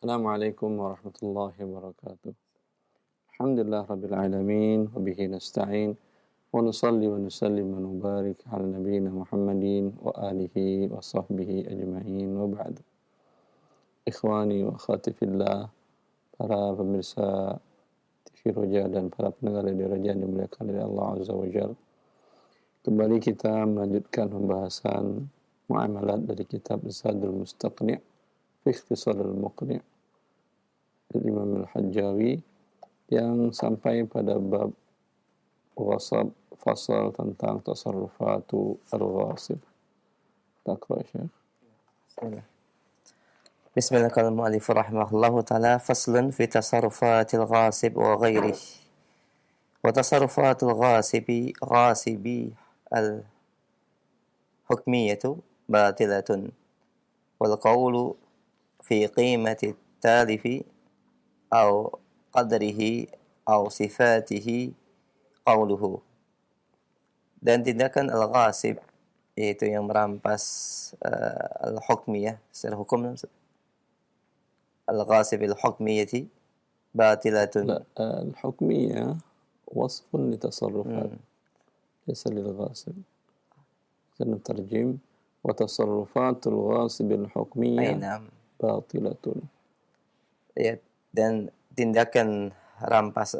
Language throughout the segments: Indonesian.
Assalamualaikum warahmatullahi wabarakatuh. Alhamdulillah rabbil alamin wa bihi nasta'in wa nusalli wa nusallim wa nubarik ala nabiyyina Muhammadin wa alihi wa sahbihi ajma'in wa ba'd. Ikhwani wa akhwati fillah, para pemirsa TV Roja dan para pendengar Radio Roja yang dimuliakan oleh Allah Azza wa Jalla. Kembali kita melanjutkan pembahasan muamalat dari kitab Zadul Mustaqni' fi Ikhtisarul Muqni' Imam Al-Hajjawi yang sampai pada bab ghasab, fasal tentang tasarrufatu al-ghasib. Taqra Syekh. Bismillah. Bismillah qala al-mu'allif rahimahullahu ta'ala faslun fi tasarrufatil ghasib wa ghairih. Wa tasarrufatul ghasibi al-hukmiyatu batilatun wal qawlu fi qimati talifi aw qadrihi aw sifatihi qawluhu. Dan tindakan al-ghasib yaitu yang merampas al-hukmiyah secara hukum, al-ghasib al-hukmiyati batilatun. Al-hukmiyah wasfun li tasarrufat laysa lil ghasib. Kita terjem wa tasarrufatul ghasib al-hukmiyah batilatun. Ya, dan tindakan rampas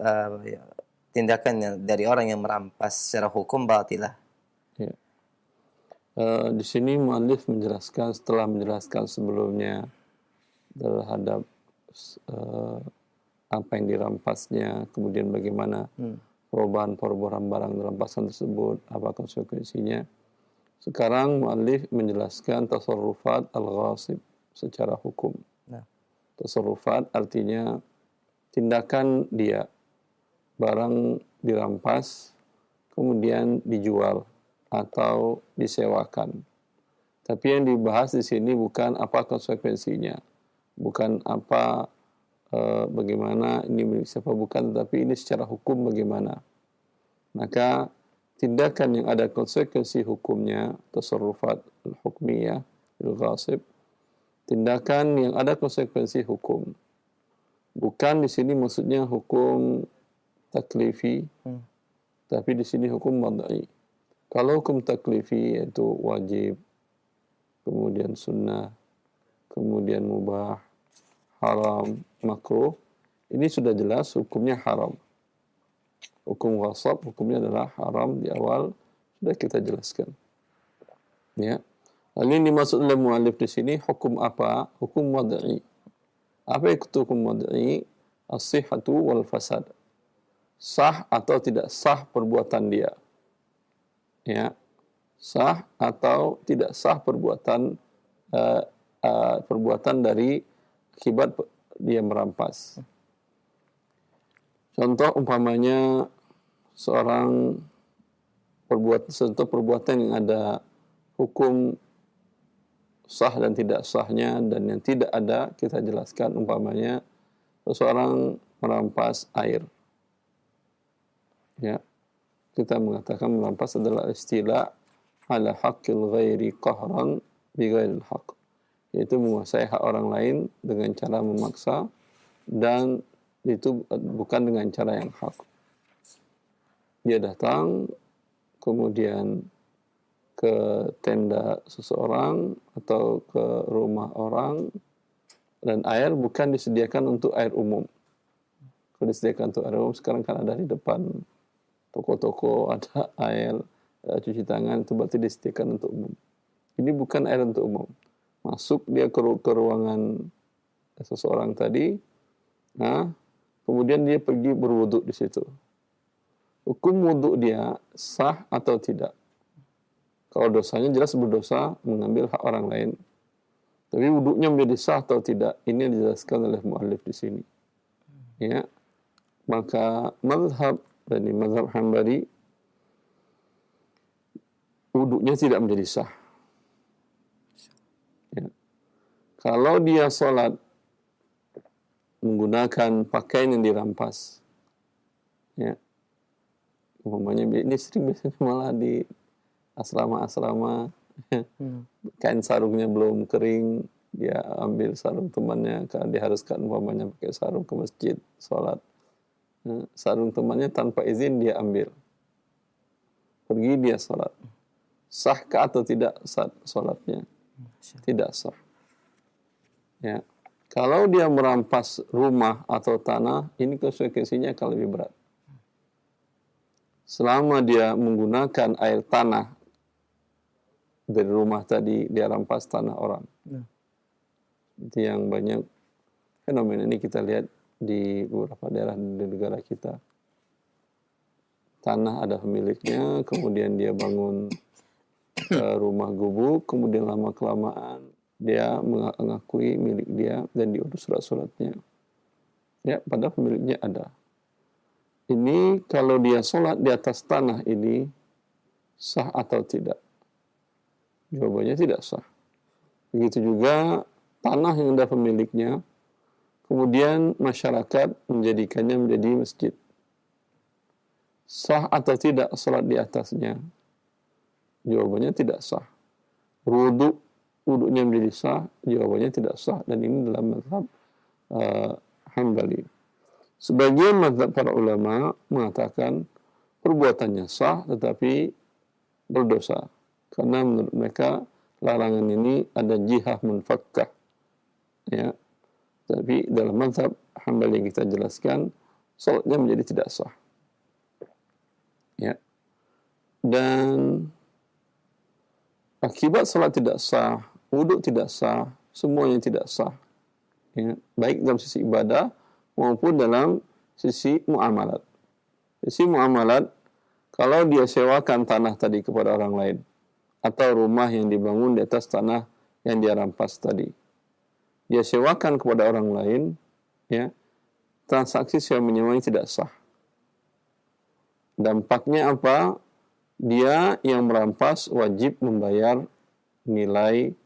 tindakan dari orang yang merampas secara hukum batilah. Ya. Di sini muallif menjelaskan setelah menjelaskan sebelumnya terhadap apa yang dirampasnya, kemudian bagaimana perubahan barang rampasan tersebut, apa konsekuensinya. Sekarang muallif menjelaskan tasarrufat al-ghasib secara hukum. Tasarrufat artinya tindakan dia, barang dirampas kemudian dijual atau disewakan. Tapi yang dibahas di sini bukan apa konsekuensinya, bukan apa bagaimana ini milik siapa, bukan, tetapi ini secara hukum bagaimana. Maka tindakan yang ada konsekuensi hukumnya, tasarrufat al-hukmiyah al-ghasib, tindakan yang ada konsekuensi hukum. Bukan di sini maksudnya hukum taklifi, tapi di sini hukum wad'i. Kalau hukum taklifi yaitu wajib, kemudian sunnah, kemudian mubah, haram, makruh, ini sudah jelas hukumnya haram. Hukum ghasab hukumnya adalah haram, di awal sudah kita jelaskan. Ya. Lalu ini dimaksud oleh mu'allif di sini hukum apa? Hukum wad'i. Apa itu hukum wad'i? As-sihhatu wal fasad. Sah atau tidak sah perbuatan dia. Ya. Sah atau tidak sah perbuatan dari akibat dia merampas. Contoh umpamanya perbuatan yang ada hukum sah dan tidak sahnya, dan yang tidak ada kita jelaskan, umpamanya seseorang merampas air. Ya. Kita mengatakan merampas adalah istilah ala haqqil ghairi qahran bi ghairil haqq, yaitu menguasai hak orang lain dengan cara memaksa, dan itu bukan dengan cara yang hak. Dia datang kemudian ke tenda seseorang atau ke rumah orang, dan air bukan disediakan untuk air umum. Kalau disediakan untuk air umum, sekarang kan ada di depan toko-toko ada air cuci tangan, itu berarti disediakan untuk umum. Ini bukan air untuk umum. Masuk dia ke ruangan seseorang tadi, kemudian dia pergi berwuduk di situ. Hukum wuduk dia sah atau tidak? Kalau dosanya jelas berdosa mengambil hak orang lain. Tapi wuduknya menjadi sah atau tidak, ini dijelaskan oleh muallif di sini. Ya. Maka mazhab dari mazhab Hambali, wuduknya tidak menjadi sah. Ya. Kalau dia sholat menggunakan pakaian yang dirampas, ya, umpamanya ini sering biasanya malah di asrama-asrama, kain sarungnya belum kering, dia ambil sarung temannya karena diharuskan umpamanya pakai sarung ke masjid sholat. Sarung temannya tanpa izin dia ambil, pergi dia sholat. Sahkah atau tidak sholatnya? Tidak sah. Ya. Kalau dia merampas rumah atau tanah, ini konsekuensinya akan lebih berat. Selama dia menggunakan air tanah dari rumah tadi, dia rampas tanah orang. Itu yang banyak fenomena ini kita lihat di beberapa daerah di negara kita. Tanah ada pemiliknya, kemudian dia bangun rumah gubuk, kemudian lama-kelamaan dia mengakui milik dia dan diurus surat-suratnya. Ya, padahal pemiliknya ada. Ini kalau dia sholat di atas tanah ini sah atau tidak? Jawabannya tidak sah. Begitu juga tanah yang ada pemiliknya, kemudian masyarakat menjadikannya menjadi masjid. Sah atau tidak sholat di atasnya? Jawabannya tidak sah. Wuduknya menjadi sah? Jawabannya tidak sah. Dan ini dalam mazhab Hambali. Sebagian mazhab para ulama mengatakan perbuatannya sah tetapi berdosa. Karena menurut mereka larangan ini ada jihah munfakkah. Ya. Tapi dalam mazhab Hambali yang kita jelaskan, salatnya menjadi tidak sah. Ya. Dan akibat salat tidak sah, wuduk tidak sah, semuanya tidak sah. Ya. Baik dalam sisi ibadah maupun dalam sisi muamalat. Sisi muamalat, kalau dia sewakan tanah tadi kepada orang lain, atau rumah yang dibangun di atas tanah yang dia rampas tadi, dia sewakan kepada orang lain, ya, transaksi sewa menyewa tidak sah. Dampaknya apa? Dia yang merampas wajib membayar nilai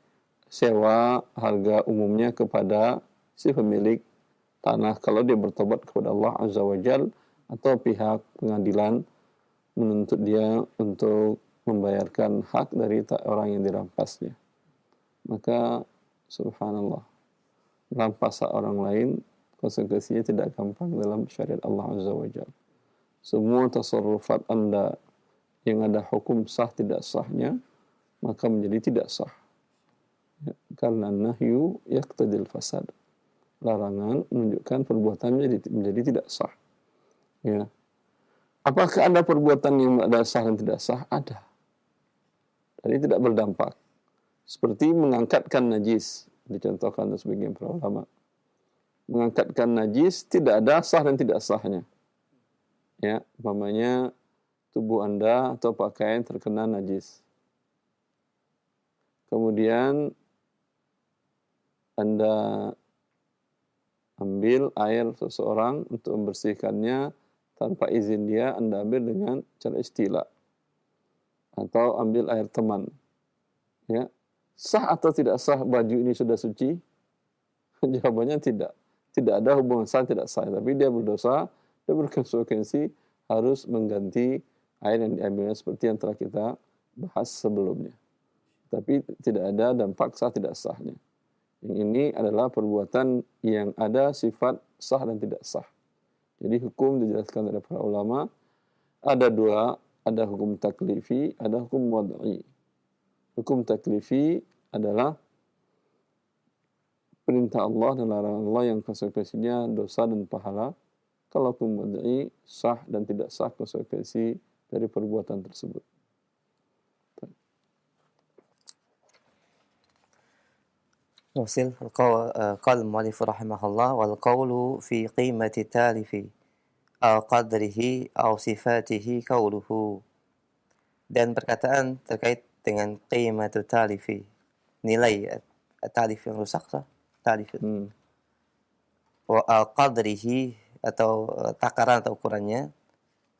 sewa harga umumnya kepada si pemilik tanah kalau dia bertobat kepada Allah Azza wa Jal, atau pihak pengadilan menuntut dia untuk membayarkan hak dari orang yang dirampasnya. Maka subhanallah, merampas hak orang lain konsekuensinya tidak gampang dalam syariat Allah Azza wa Jalla. Semua tasarrufat Anda yang ada hukum sah tidak sahnya, maka menjadi tidak sah. Ya, karena nahyu yaqtadil fasad. Larangan menunjukkan perbuatan menjadi tidak sah. Ya. Apakah ada perbuatan yang ada sah dan tidak sah? Ada. Jadi tidak berdampak. Seperti mengangkatkan najis, dicontohkan oleh sebagian para ulama. Mengangkatkan najis tidak ada sah dan tidak sahnya. Ya, umpamanya tubuh Anda atau pakaian terkena najis. Kemudian Anda ambil air seseorang untuk membersihkannya tanpa izin dia, Anda ambil dengan cara istila. Atau ambil air teman. Ya. Sah atau tidak sah baju ini sudah suci? Jawabannya tidak. Tidak ada hubungan sah tidak sah. Tapi dia berdosa, dia berkonsekuensi harus mengganti air yang diambilnya seperti yang telah kita bahas sebelumnya. Tapi tidak ada dampak sah tidak sahnya. Yang ini adalah perbuatan yang ada sifat sah dan tidak sah. Jadi hukum dijelaskan oleh para ulama ada dua, ada hukum taklifi, ada hukum wad'i. Hukum taklifi adalah perintah Allah dan larangan Allah yang konsekuensinya dosa dan pahala. Kalau hukum wad'i sah dan tidak sah konsekuensi dari perbuatan tersebut. نوصل قال المؤلف رحمه الله والقول في قيمة التالف أو قدره أو صفاته قوله. Dan perkataan terkait dengan qimatu talifi, nilai talif yang rusak sah, talif wa qadrihi atau takaran atau ukurannya,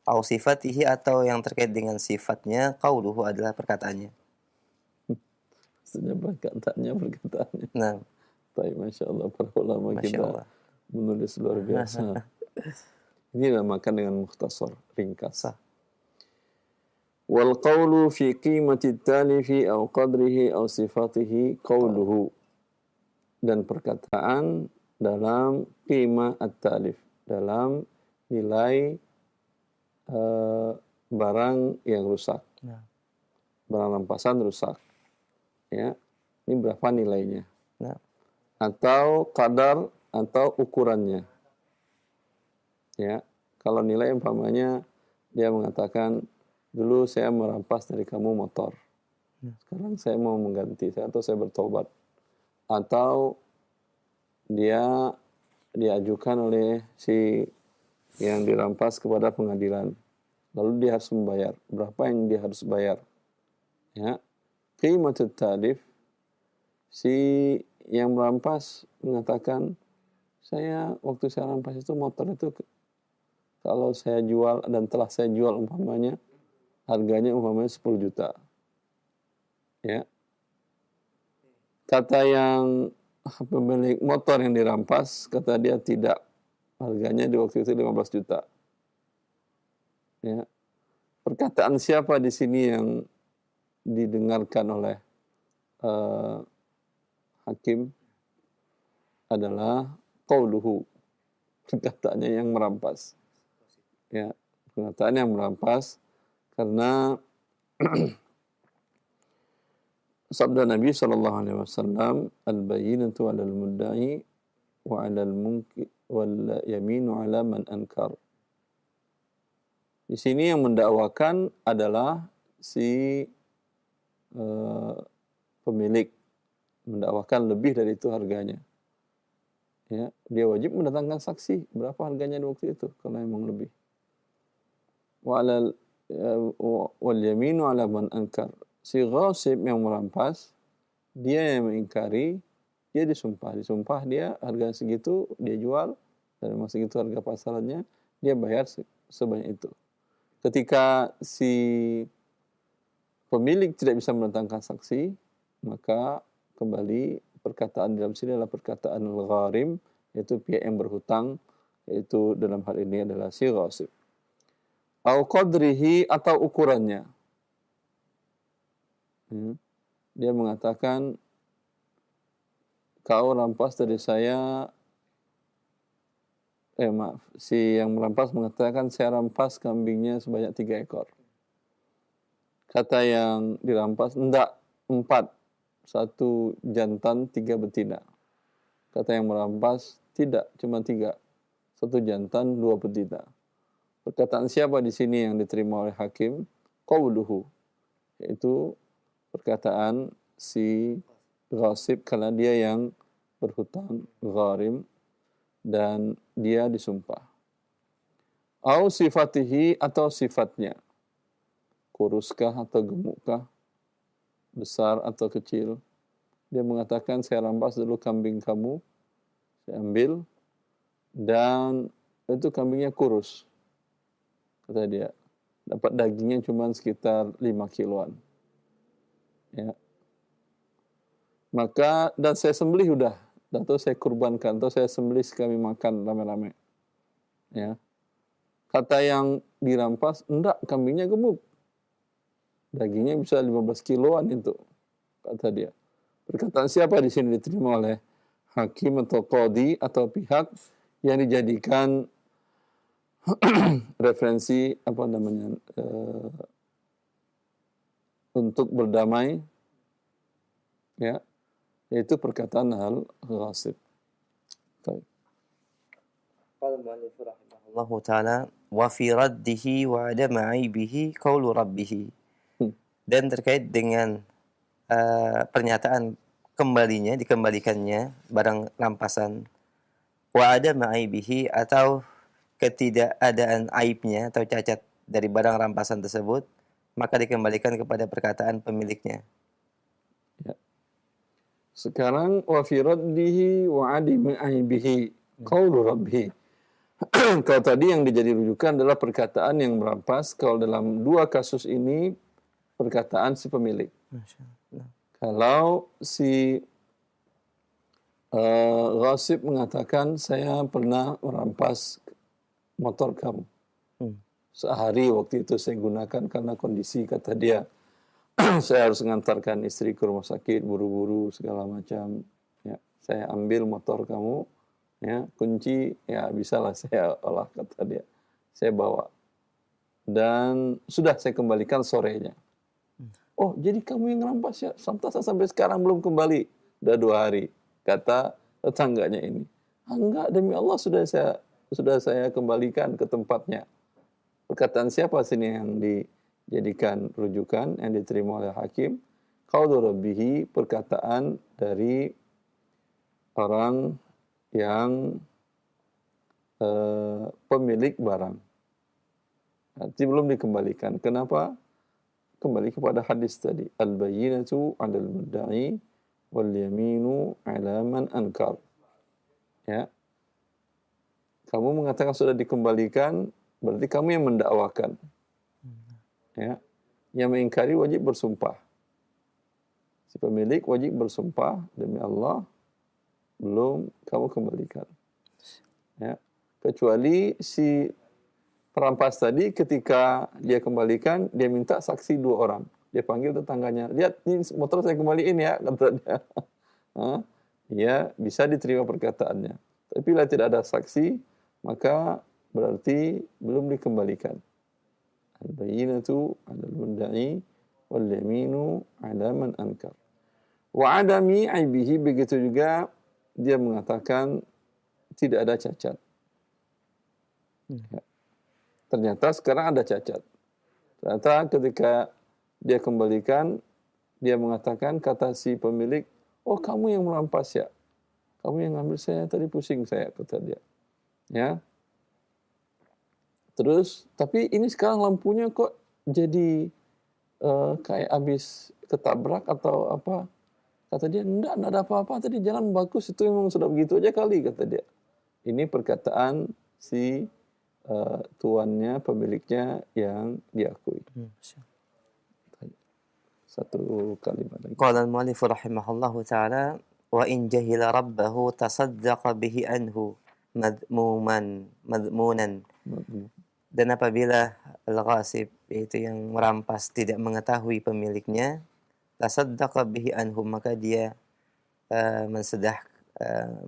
au sifatihi atau yang terkait dengan sifatnya, qauluhu adalah perkataannya. Maksudnya perkataannya. Nah, baik, Masya Allah, para ulama kita menulis luar biasa. Ini dinamakan dengan mukhtasar, ringkas. Wal qawlu fi qimati talifi aw qadrihi aw sifatihi qawluhu. dan perkataan dalam qimah at-talif, dalam nilai barang yang rusak. Nah. Barang rampasan rusak. Ya. Ini berapa nilainya? Nah. Atau kadar atau ukurannya. Ya. Kalau nilai umpamanya dia mengatakan, dulu saya merampas dari kamu motor. Sekarang saya mau mengganti, atau saya bertobat. Atau dia diajukan oleh si yang dirampas kepada pengadilan. Lalu dia harus membayar. Berapa yang dia harus bayar? Ya. Qimatut talif, si yang merampas mengatakan, waktu saya rampas itu motor itu kalau saya jual dan telah saya jual umpamanya harganya umpamanya 10 juta. Ya. Kata yang pemilik motor yang dirampas, kata dia tidak. Harganya di waktu itu 15 juta. Ya. Perkataan siapa di sini yang didengarkan oleh hakim adalah qauluhu, perkataannya yang merampas. Ya, perkataan yang merampas karena sabda Nabi sallallahu alaihi wasallam, al-bayyinatu 'alal mudda'i wa 'alal munkir wal yaminu 'ala man ankar. Di sini yang mendakwakan adalah si pemilik, mendakwakan lebih dari itu harganya. Ya, dia wajib mendatangkan saksi berapa harganya di waktu itu kalau memang lebih. Wal yaminu 'ala man ankar. Si ghasib yang merampas, dia yang mengingkari, dia disumpah dia harga segitu dia jual dan memang segitu harga pasarannya, dia bayar sebanyak itu. Ketika si pemilik tidak bisa mendatangkan saksi, maka kembali perkataan dalam sini adalah perkataan al-gharim, yaitu pihak yang berhutang, yaitu dalam hal ini adalah si ghasib. Au qadrihi, atau ukurannya. Dia mengatakan, kau rampas dari saya, si yang merampas mengatakan, saya rampas kambingnya sebanyak 3 ekor. Kata yang dirampas, enggak, 4. 1 jantan, 3 betina. Kata yang merampas, tidak, cuma 3. 1 jantan, 2 betina. Perkataan siapa di sini yang diterima oleh hakim? Qauluhu, yaitu perkataan si ghasib karena dia yang berhutang, gharim, dan dia disumpah. Au sifatihi, atau sifatnya. Kuruskah atau gemukkah? Besar atau kecil? Dia mengatakan, saya rampas dulu kambing kamu, saya ambil, dan itu kambingnya kurus. Kata dia, dapat dagingnya cuma sekitar 5 kiloan. Ya. Maka, dan saya sembelih udah, atau saya kurbankan, atau saya sembelih kami makan rame-rame. Ya. Kata yang dirampas, enggak, kambingnya gemuk. Dagingnya bisa 15 kiloan itu, kata dia. Perkataan siapa di sini diterima oleh hakim atau qadhi atau pihak yang dijadikan referensi untuk berdamai, ya, yaitu perkataan al-ghasib. Baik. Qala al-mu'allif rahimahullahu ta'ala wa fi raddihi wa adami 'aibihi qaulu rabbih. Dan terkait dengan pernyataan dikembalikannya barang rampasan, wa adami 'aibihi, atau ketidakadaan aibnya atau cacat dari barang rampasan tersebut, maka dikembalikan kepada perkataan pemiliknya. Ya. Sekarang wa fi raddihi wa adami aibihi qaulu rabbih. Kalau tadi yang dijadi rujukan adalah perkataan yang merampas, kalau dalam 2 kasus ini perkataan si pemilik. Kalau si ghasib mengatakan, saya pernah merampas motor kamu. Sehari waktu itu saya gunakan karena kondisi, kata dia, saya harus mengantarkan istri ke rumah sakit, buru-buru segala macam. Ya. saya ambil motor kamu, ya, kunci, ya bisalah saya olah, kata dia. Saya bawa. Dan sudah saya kembalikan sorenya. Oh, jadi kamu yang rampas ya? Sampai sekarang belum kembali. Udah 2 hari, kata tetangganya ini. Ah, enggak, demi Allah sudah saya kembalikan ke tempatnya. Perkataan siapa sini yang dijadikan rujukan, yang diterima oleh hakim? Qaulu rabbihi, perkataan dari orang yang pemilik barang. Nanti belum dikembalikan. Kenapa? Kembali kepada hadis tadi. Al-bayyinatu 'alal mudda'i wal yaminu 'ala man ankar. Ya. Kamu mengatakan sudah dikembalikan, berarti kamu yang mendakwakan. Ya. Yang mengingkari wajib bersumpah. Si pemilik wajib bersumpah demi Allah, belum kamu kembalikan. Ya. Kecuali si perampas tadi ketika dia kembalikan, dia minta saksi 2 orang. Dia panggil tetangganya, lihat ini motor saya kembaliin ya, kata dia. Ya, bisa diterima perkataannya. Tapi bila tidak ada saksi, maka berarti belum dikembalikan. Al-bayyinatu 'alal mudda'i wal yaminu 'ala man ankar. Wa 'adami 'aibihi, begitu juga dia mengatakan tidak ada cacat. Ya. Ternyata sekarang ada cacat. Ternyata ketika dia kembalikan, dia mengatakan, kata si pemilik, oh kamu yang merampas ya? Kamu yang ngambil, saya tadi pusing saya, kata dia. Ya. Terus, tapi ini sekarang lampunya kok jadi kayak habis ketabrak atau apa? Kata dia, enggak ada apa-apa, tadi jalan bagus, itu memang sudah begitu aja kali, kata dia. Ini perkataan si tuannya, pemiliknya yang diakui. Satu kalimat lagi. Qala al-mu'allif rahimahullahu ta'ala wa in jahila rabbahu tasaddaqa bihi anhu madmunan. Dan apabila al-ghasib, yaitu yang merampas, tidak mengetahui pemiliknya, tasaddaqa bihi anhu, maka dia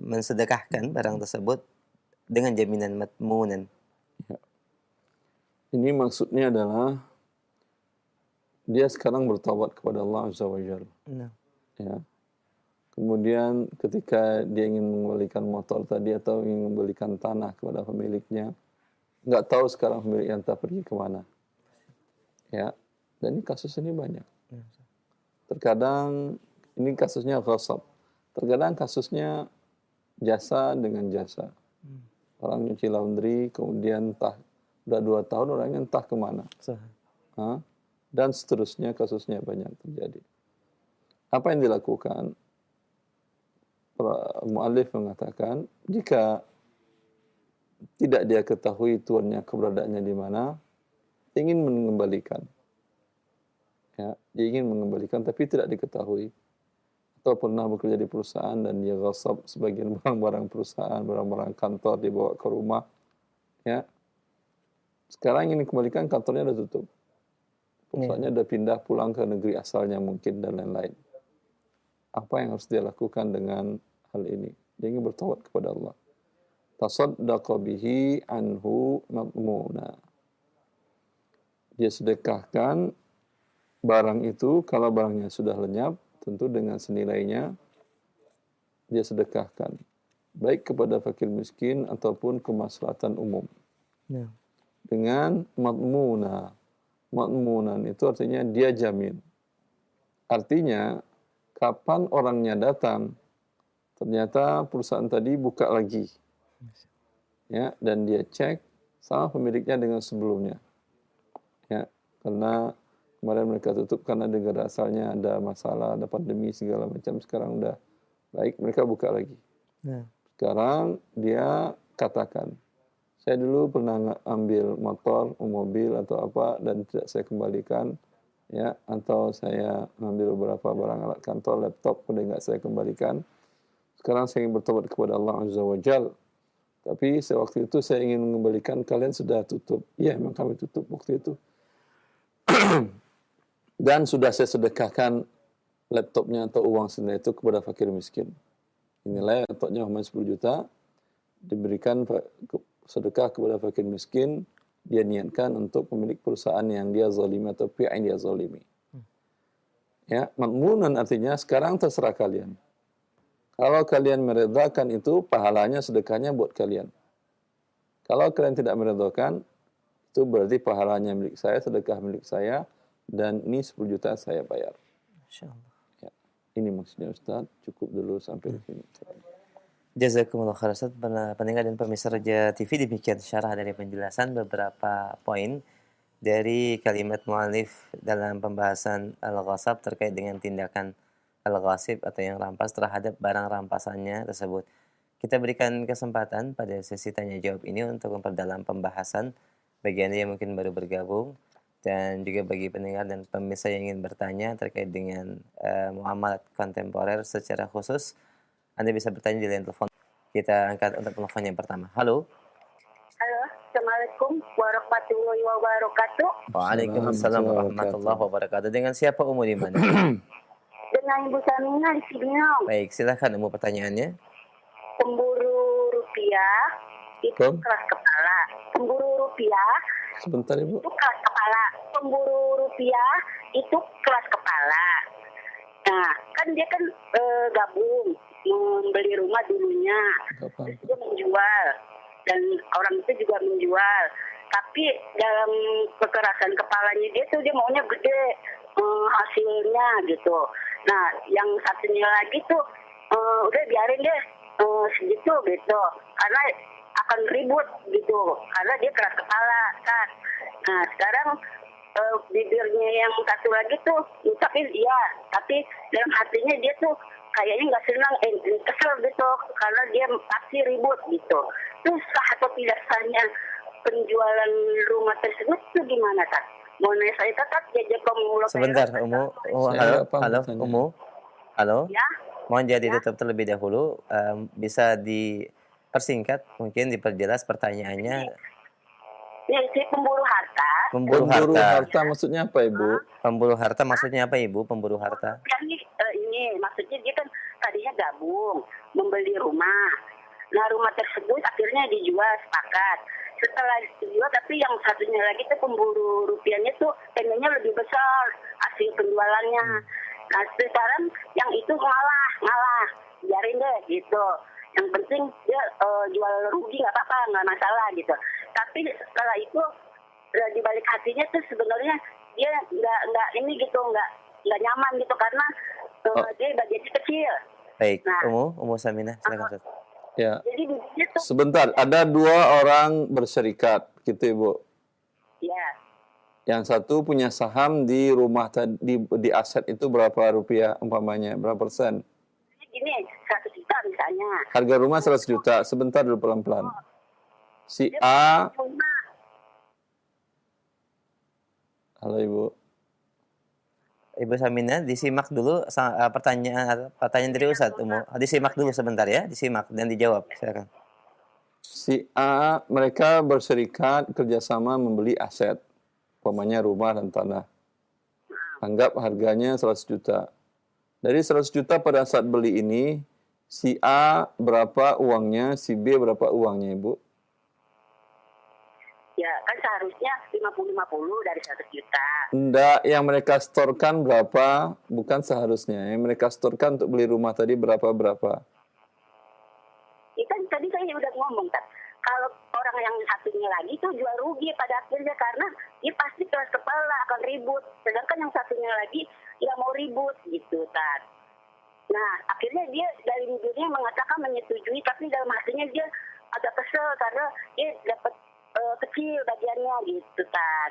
mensedekahkan barang tersebut dengan jaminan madmunan. Ya. Ini maksudnya adalah dia sekarang bertaubat kepada Allah Azza wa Jalla. Ya. Kemudian ketika dia ingin mengembalikan motor tadi atau ingin membelikan tanah kepada pemiliknya, nggak tahu sekarang pemiliknya entah pergi kemana. Ya. Dan ini kasus ini banyak. Terkadang ini kasusnya ghasab. Terkadang kasusnya jasa dengan jasa. Orang nyuci laundry, kemudian entah udah 2 tahun orangnya entah kemana. Dan seterusnya kasusnya banyak terjadi. Apa yang dilakukan? Mu'allif mengatakan, jika tidak dia ketahui tuannya keberadaannya di mana, ingin mengembalikan. Ya, dia ingin mengembalikan tapi tidak diketahui. Atau pernah bekerja di perusahaan dan dia ghasab sebagian barang-barang perusahaan, barang-barang kantor dibawa ke rumah. Ya. Sekarang ingin dikembalikan, kantornya sudah tutup. Perusahaannya sudah pindah pulang ke negeri asalnya mungkin dan lain-lain. Apa yang harus dia lakukan dengan hal ini? Dia ingin bertaubat kepada Allah. Tasaddaqa bihi anhu madmuna. Dia sedekahkan barang itu, kalau barangnya sudah lenyap, tentu dengan senilainya dia sedekahkan. Baik kepada fakir miskin ataupun kemaslahatan umum. Ya. Dengan madmuna. Madmunan itu artinya dia jamin. Artinya, kapan orangnya datang, ternyata perusahaan tadi buka lagi. Ya, dan dia cek sama pemiliknya dengan sebelumnya. Ya, karena kemarin mereka tutup karena negara asalnya ada masalah, ada pandemi segala macam. Sekarang udah baik, mereka buka lagi. Ya. Sekarang dia katakan, saya dulu pernah ambil motor, mobil atau apa dan tidak saya kembalikan, ya, atau saya ambil beberapa barang alat kantor, laptop, kemudian nggak saya kembalikan. Sekarang saya ingin bertobat kepada Allah Azza wa Jalla. Tapi sewaktu itu saya ingin mengembalikan, kalian sudah tutup. Ya, memang kami tutup waktu itu. Dan sudah saya sedekahkan laptopnya atau uang senilai itu kepada fakir miskin. dinilai untuknya 10 juta, diberikan sedekah kepada fakir miskin, dia niatkan untuk pemilik perusahaan yang dia zalimi atau pihak yang dia zalimi. Ya, madmunan artinya sekarang terserah kalian. Kalau kalian meredakan itu, pahalanya sedekahnya buat kalian. Kalau kalian tidak meredakan, itu berarti pahalanya milik saya, sedekah milik saya, dan ini 10 juta saya bayar. Masya Allah. Ya, ini maksudnya Ustaz, cukup dulu sampai di sini. Jazakumullah khair Ustaz. Pendengar dan pemirsa Raja TV, demikian syarah dari penjelasan beberapa poin dari kalimat mu'alif dalam pembahasan al-ghasab terkait dengan tindakan al-ghasib atau yang rampas terhadap barang rampasannya tersebut. Kita berikan kesempatan pada sesi tanya jawab ini untuk memperdalam pembahasan bagi Anda yang mungkin baru bergabung, dan juga bagi pendengar dan pemirsa yang ingin bertanya terkait dengan muamalat kontemporer secara khusus. Anda bisa bertanya di line telepon. Kita angkat untuk telepon yang pertama. Halo. Halo, Assalamualaikum warahmatullahi wabarakatuh. Waalaikumsalam warahmatullahi wabarakatuh. Dengan siapa Umu di mana? Dengan Ibu Samina di Cibinong. Baik, silakan Umu pertanyaannya. Pemburu rupiah itu keras kepala. Pemburu rupiah Sebentar Ibu. itu keras kepala. Pemburu rupiah itu keras kepala. Nah, kan dia kan gabung membeli rumah dulunya, terus dia menjual, dan orang itu juga menjual. Tapi dalam kekerasan kepalanya dia maunya gede hasilnya gitu. Nah, yang satunya lagi tuh udah biarin deh segitu gitu, karena akan ribut gitu, karena dia keras kepala kan. Nah, sekarang bibirnya yang satu lagi tuh tapi dalam hatinya dia tuh kayaknya nggak senang, kesel gitu, karena dia pasti ribut gitu. Terus sah atau tidak sahnya penjualan rumah tersebut itu gimana kan? Mau nanya saya tetap jajak kamu. Sebentar Umu. Halo Umu. Halo. Ya. Mohon jadi tutup terlebih dahulu. Bisa dipersingkat, mungkin diperjelas pertanyaannya. Ya, si pemburu harta. Pemburu harta maksudnya apa Ibu? Pemburu harta maksudnya apa Ibu? Pemburu harta? Ini maksudnya dia kan tadinya gabung membeli rumah. Nah, rumah tersebut akhirnya dijual sepakat. Setelah dijual, tapi yang satunya lagi tuh pemburu rupiahnya tuh pengennya lebih besar hasil penjualannya. Nah, sekarang yang itu ngalah, biarin deh gitu. Yang penting dia jual rugi nggak apa-apa, nggak masalah gitu. Tapi setelah itu di balik hatinya tuh sebenarnya dia nggak ini gitu, nggak nyaman gitu, karena dia bagiannya kecil. Baik, nah, Umu Saminah, silakan. Ya. Jadi sebentar, ada 2 orang berserikat, gitu Ibu. Ya. Yang satu punya saham di rumah di aset itu berapa rupiah umpamanya, berapa persen? Ini 100 juta misalnya. Harga rumah 100 juta, sebentar dulu pelan-pelan. Si A. Halo Ibu. Ibu Samina, disimak dulu pertanyaan dari Ustadz Umu. Disimak dulu sebentar ya, disimak dan dijawab. Silakan. Si A, mereka berserikat kerjasama membeli aset, umpamanya rumah dan tanah. Anggap harganya 100 juta. Dari 100 juta pada saat beli ini, si A berapa uangnya, si B berapa uangnya Ibu? Ya, kan seharusnya 50-50 dari 100 juta. Enggak, yang mereka setorkan berapa, bukan seharusnya. Yang mereka setorkan untuk beli rumah tadi berapa-berapa. Ya kan tadi saya udah ngomong kan, kalau orang yang satunya lagi tuh jual rugi pada akhirnya, karena dia pasti keras kepala, akan ribut. Sedangkan yang satunya lagi nggak mau ribut gitu kan. Nah, akhirnya dia dari bibirnya mengatakan menyetujui, tapi dalam hatinya dia agak kesel karena dia dapat kecil bagiannya gitu kan.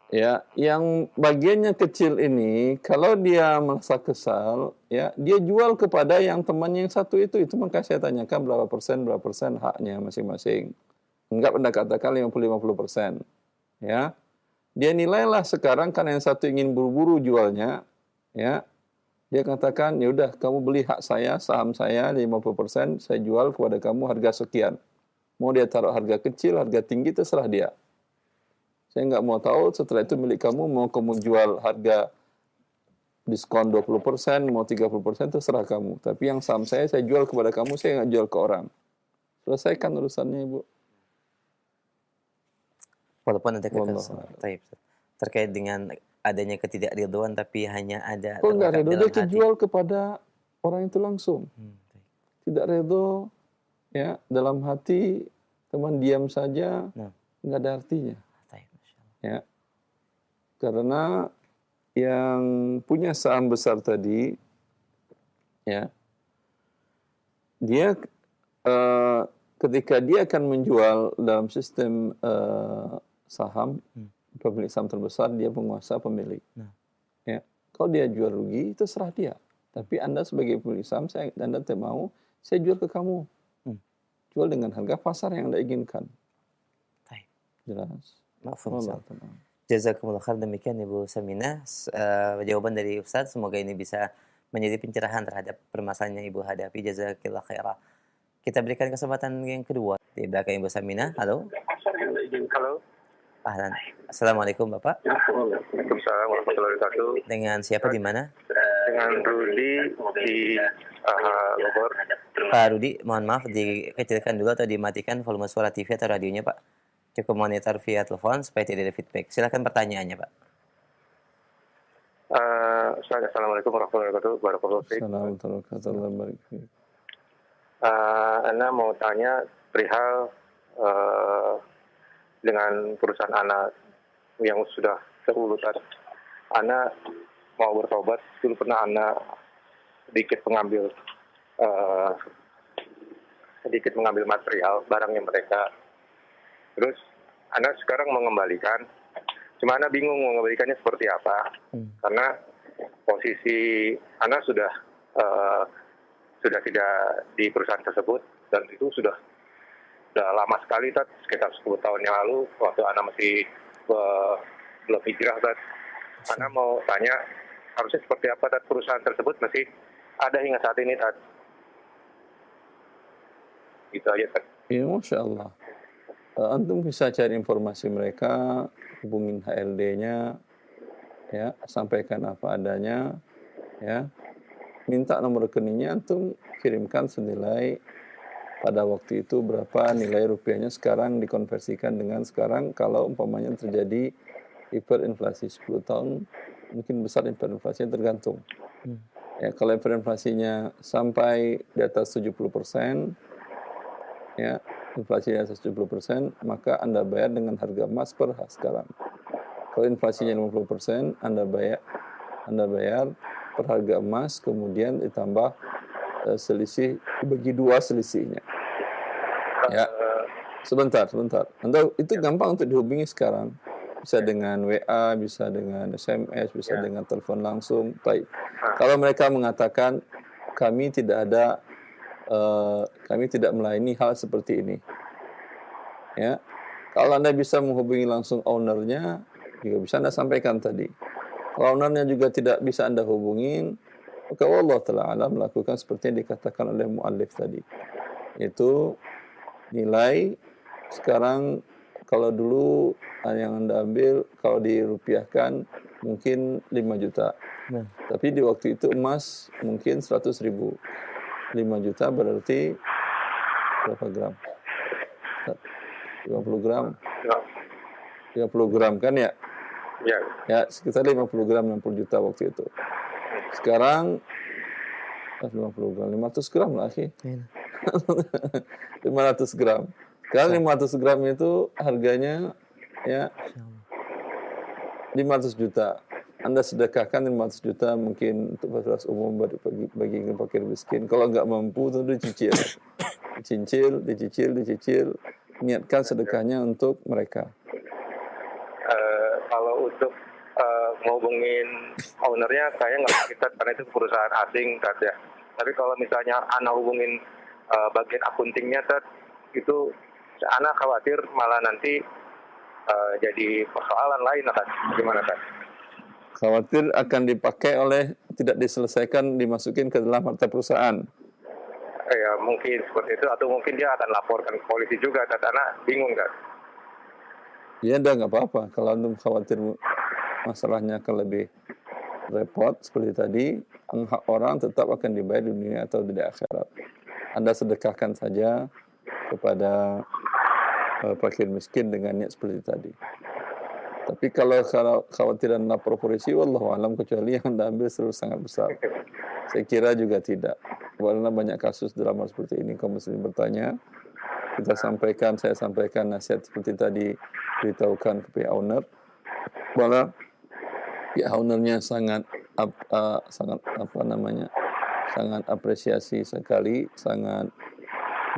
Ya, yang bagiannya kecil ini, kalau dia merasa kesal, ya dia jual kepada yang temannya yang satu itu maka saya tanyakan berapa persen haknya masing-masing. Enggak pernah katakan 50-50%. Ya, dia nilailah sekarang karena yang satu ingin buru-buru jualnya, ya, dia katakan, ya udah kamu beli hak saya, saham saya 50%, saya jual kepada kamu harga sekian. Mau dia taruh harga kecil, harga tinggi, terserah dia. Saya nggak mau tahu setelah itu milik kamu, mau kamu jual harga diskon 20%, mau 30%, terserah kamu. Tapi yang saham saya jual kepada kamu, saya nggak jual ke orang. Selesaikan urusannya, Ibu. Walaupun ada terkait dengan adanya ketidakridhoan, tapi hanya ada... Kok nggak ridho? Dia jual kepada orang itu langsung. Tidak ridho, ya, dalam hati, teman diam saja, nggak ada artinya. Ya. Karena yang punya saham besar tadi, ya, dia ketika dia akan menjual dalam sistem saham, pemilik saham terbesar, dia penguasa pemilik. Ya, kalau dia jual rugi, itu serah dia. Tapi Anda sebagai pemilik saham, Anda tidak mau, saya jual ke kamu. Jual dengan harga pasar yang Anda inginkan. Jelas. Jazakumullah khair, demikian Ibu Saminah jawaban dari Ustaz. Semoga ini bisa menjadi pencerahan terhadap permasalahan yang Ibu hadapi. Jazakillah khairah. Kita berikan kesempatan yang kedua di belakang Ibu Saminah. Halo. Halo. Ahlan. Assalamualaikum Bapak. Waalaikumsalam warahmatullahi wabarakatuh. Dengan siapa di mana? Dengan Rudi di Bogor. Pak Rudi, mohon maaf dikecilkan dulu atau dimatikan volume suara TV atau radionya Pak. Cukup monitor via telepon supaya tidak ada feedback. Silakan pertanyaannya, Pak. Assalamualaikum warahmatullahi wabarakatuh. Assalamualaikum warahmatullahi wabarakatuh. Ana mau tanya perihal dengan perusahaan Ana yang sudah terulutan. Ana mau bertobat. Dulu pernah Ana sedikit mengambil material barangnya mereka. Terus Anda sekarang mengembalikan, cuma Anda bingung mengembalikannya seperti apa, karena posisi Anda sudah tidak di perusahaan tersebut, dan itu sudah lama sekali, sekitar 10 tahun yang lalu, waktu Anda masih belum hijrah. Anda mau tanya, harusnya seperti apa perusahaan tersebut masih ada hingga saat ini, Gitu aja, Ya, Masya Allah. Antum bisa cari informasi mereka, hubungin HLD-nya, ya, sampaikan apa adanya, ya, minta nomor rekeningnya, antum kirimkan senilai pada waktu itu berapa nilai rupiahnya, sekarang dikonversikan dengan sekarang. Kalau umpamanya terjadi hiperinflasi 10 tahun, mungkin besar hiperinflasinya, tergantung. Ya, kalau hiperinflasinya sampai di atas 70%, ya, inflasi di atas 70%, maka Anda bayar dengan harga emas per sekarang. Kalau inflasinya 50%, Anda bayar per harga emas, kemudian ditambah selisih, dibagi 2 selisihnya. Ya, sebentar. Anda itu gampang untuk dihubungi sekarang. Bisa dengan WA, bisa dengan SMS, bisa dengan telepon langsung. Baik. Kalau mereka mengatakan kami tidak melayani hal seperti ini, ya, kalau Anda bisa menghubungi langsung ownernya, juga bisa Anda sampaikan tadi. Kalau ownernya juga tidak bisa Anda hubungin, maka Allah Ta'ala melakukan seperti yang dikatakan oleh muallif tadi, yaitu nilai sekarang, kalau dulu yang Anda ambil, kalau dirupiahkan mungkin 5 juta. Tapi di waktu itu emas mungkin 100.000. 5 juta berarti berapa gram? 50 gram. 50 gram kan ya? Ya, sekitar 50 gram, 60 juta waktu itu. Sekarang 50 gram, 500 gram lah sih. 500 gram. Sekarang 500 gram itu harganya ya 500 juta. Anda sedekahkan 500 juta mungkin untuk fasilitas umum, bagi fakir miskin. Kalau nggak mampu, tentu dicicil. Niatkan sedekahnya untuk mereka. Kalau untuk ngehubungin ownernya, saya nggak kita karena itu perusahaan asing, ya. Tapi kalau misalnya Ana hubungin bagian akuntingnya, itu Ana khawatir malah nanti jadi persoalan lain, gimana, Khawatir akan dipakai tidak diselesaikan, dimasukin ke dalam harta perusahaan. Ya, mungkin seperti itu, atau mungkin dia akan laporkan ke polisi juga, Ana bingung, Ya, nggak apa-apa. Kalau antum khawatir masalahnya akan lebih repot seperti tadi, hak orang tetap akan dibayar di dunia atau di akhirat. Anda sedekahkan saja kepada fakir miskin dengan niat seperti tadi. Tapi kalau khawatiran lapor polisi, wallahu alam, kecuali yang Anda ambil sangat besar. Saya kira juga tidak. Karena banyak kasus drama seperti ini, kaum muslimin bertanya, saya sampaikan nasihat seperti tadi, beritahukan ke pihak owner, bahwa pihak ownernya sangat apresiasi sekali, sangat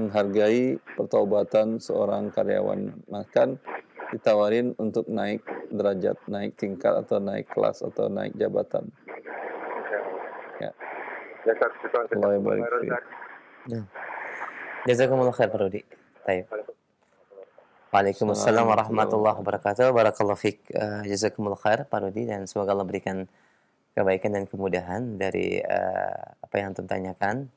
menghargai pertaubatan seorang karyawan, bahkan ditawarin untuk naik derajat, naik tingkat atau naik kelas atau naik jabatan. Ya. Allah barik fiik. Jazakumullah khair Pak Rudi. Baik. Waalaikumsalam warahmatullahi wabarakatuh. Barakallahu fiik. Jazakumullah khair Pak Rudi, dan semoga Allah berikan kebaikan dan kemudahan dari apa yang antum tanyakan.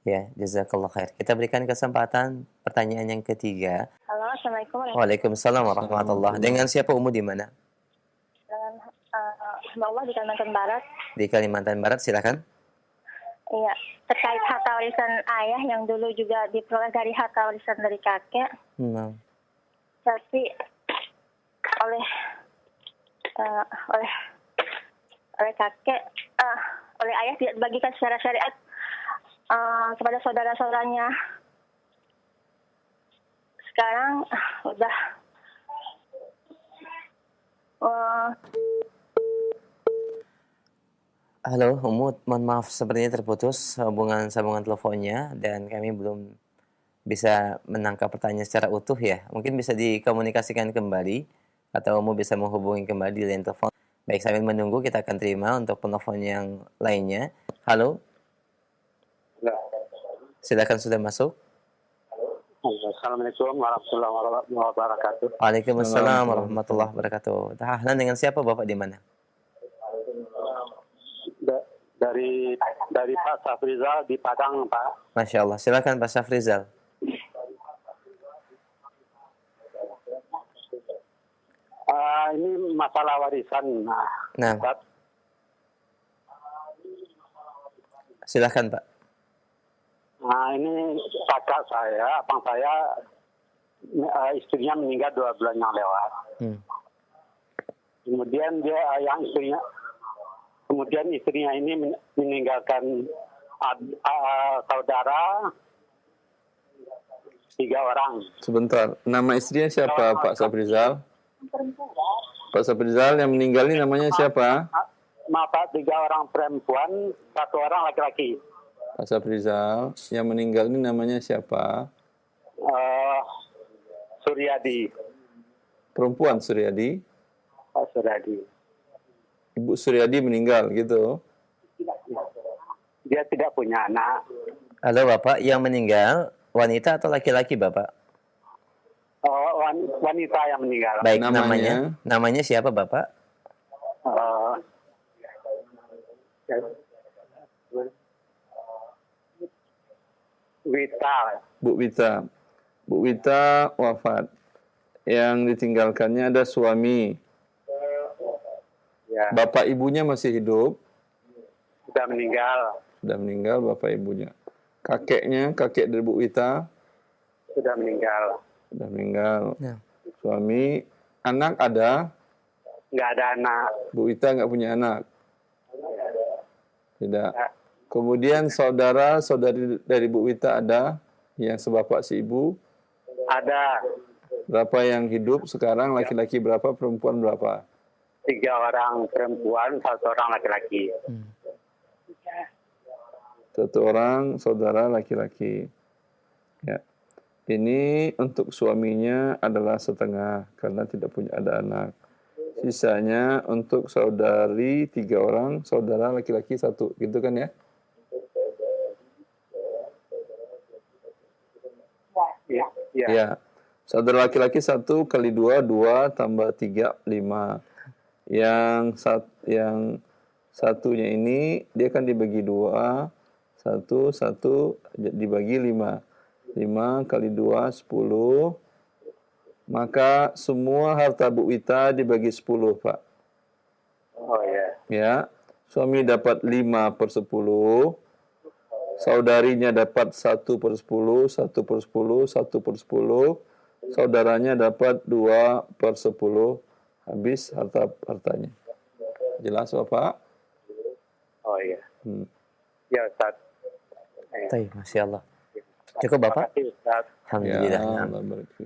Ya, jazakallah khair. Kita berikan kesempatan pertanyaan yang ketiga. Halo, Assalamualaikum. Waalaikumsalam warahmatullahi. Dengan siapa, Umu di mana? Dengan Allah di Kalimantan Barat. Di Kalimantan Barat, silakan. Iya, terkait harta warisan ayah yang dulu juga diperoleh dari harta warisan dari kakek. Tapi oleh kakek, oleh ayah tidak dibagikan secara syariat kepada saudara-saudaranya. Sekarang udah Halo, Umut, mohon maaf sepertinya terputus sambungan teleponnya dan kami belum bisa menangkap pertanyaan secara utuh ya. Mungkin bisa dikomunikasikan kembali atau Umut bisa menghubungi kembali di line telepon. Baik, sambil menunggu kita akan terima untuk penelpon yang lainnya. Halo. Silakan, sudah masuk. Assalamualaikum warahmatullahi wabarakatuh. Waalaikumsalam warahmatullahi wabarakatuh. Ahlan, dengan siapa Bapak di mana? Dari Pak Safrizal di Padang, Pak. Masya Allah. Silakan Pak Safrizal. Ini masalah warisan. Nah. Silakan Pak. Ini kakak saya, abang saya, istrinya meninggal 2 bulan yang lewat. Kemudian istrinya ini meninggalkan saudara 3 orang. Sebentar, nama istrinya siapa Pak Safrizal? Pak Safrizal yang meninggal ini namanya siapa? Pak, 3 orang perempuan, 1 orang laki-laki. Pak Safrizal, yang meninggal ini namanya siapa? Suryadi. Perempuan Suryadi? Suryadi. Ibu Suryadi meninggal gitu? Dia tidak punya anak. Halo Bapak, yang meninggal wanita atau laki-laki Bapak? Wanita yang meninggal. Baik, namanya siapa Bapak? Wita. Bu Wita wafat. Yang ditinggalkannya ada suami. Ya. Bapak ibunya masih hidup? Sudah meninggal. Sudah meninggal bapak ibunya. Kakeknya, kakek dari Bu Wita? Sudah meninggal. Sudah meninggal. Ya. Suami, anak ada? Nggak ada anak. Bu Wita nggak punya anak? Tidak. Kemudian saudara-saudari dari Bu Wita ada? Yang sebapak si ibu? Ada. Berapa yang hidup sekarang? Laki-laki berapa? Perempuan berapa? 3 orang perempuan, 1 orang laki-laki. 1 orang saudara laki-laki. Ya. Ini untuk suaminya adalah setengah karena tidak punya ada anak. Sisanya untuk saudari 3 orang, saudara laki-laki 1, gitu kan ya? Ya. Saudara laki-laki 1 kali 2, 2 tambah 3, 5. Yang satunya ini dia kan dibagi 2, 1 dibagi 5. 5 kali 2, 10. Maka semua harta Bu Wita dibagi 10, Pak. Oh ya. Ya. Suami dapat 5/10, saudarinya dapat 1/10, 1/10, 1/10, saudaranya dapat 2/10, habis hartanya. Jelas Bapak? Oh iya. Ya Ustaz. Baik, Masya Allah. Cukup Bapak? Terima kasih Ustaz. Alhamdulillah. Ya,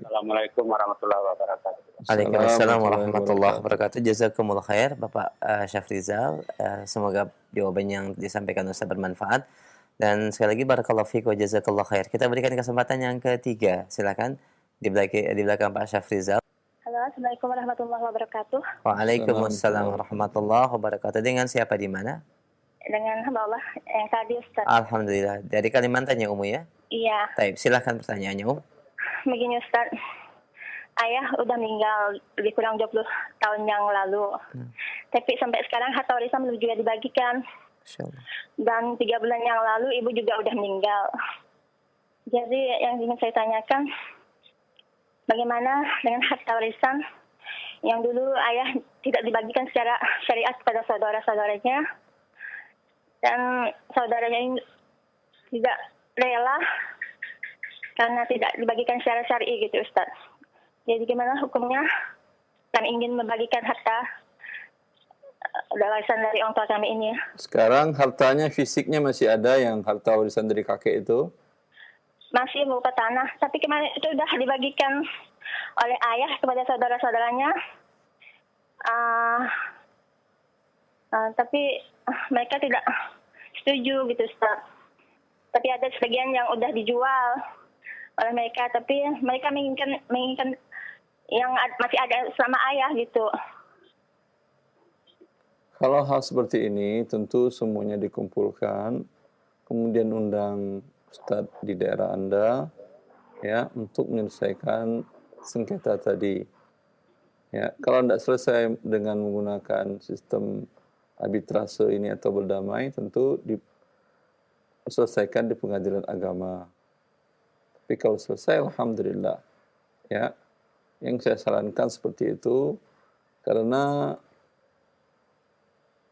Assalamualaikum warahmatullahi wabarakatuh. Waalaikumsalam warahmatullahi wabarakatuh. Jazakumullah khair Bapak Syafrizal. Semoga jawaban yang disampaikan Ustaz bermanfaat. Dan sekali lagi barakallahu fiik wa jazakallah khair. Kita berikan kesempatan yang ketiga. Silakan di belakang Pak Syafrizal. Halo, Assalamualaikum warahmatullahi wabarakatuh. Waalaikumsalam warahmatullahi wabarakatuh. Dengan siapa di mana? Dengan hamba Allah yang tadi Ustaz. Alhamdulillah. Dari Kalimantan ya Umu ya? Iya. Baik, silakan pertanyaannya Um. Begini Ustaz. Ayah udah meninggal lebih kurang 20 tahun yang lalu. Tapi sampai sekarang harta warisan belum juga dibagikan. Masya Allah. Dan 3 bulan yang lalu ibu juga udah meninggal. Jadi yang ingin saya tanyakan, bagaimana dengan harta warisan yang dulu ayah tidak dibagikan secara syariat kepada saudara-saudaranya, dan saudaranya ini tidak rela karena tidak dibagikan secara syar'i gitu Ustaz. Jadi gimana hukumnya? Kami ingin membagikan harta warisan dari orang tua kami ini. Sekarang hartanya fisiknya masih ada yang harta warisan dari kakek itu? Masih berupa tanah, tapi kemarin itu sudah dibagikan oleh ayah kepada saudara-saudaranya. Tapi mereka tidak setuju gitu Ustaz. Tapi ada sebagian yang udah dijual oleh mereka, tapi mereka menginginkan yang masih ada selama ayah gitu. Kalau hal seperti ini tentu semuanya dikumpulkan, kemudian undang Ustadz di daerah Anda ya untuk menyelesaikan sengketa tadi. Ya, kalau tidak selesai dengan menggunakan sistem arbitrase ini atau berdamai, tentu diselesaikan di pengadilan agama. Tapi kalau selesai, alhamdulillah. Ya, yang saya sarankan seperti itu karena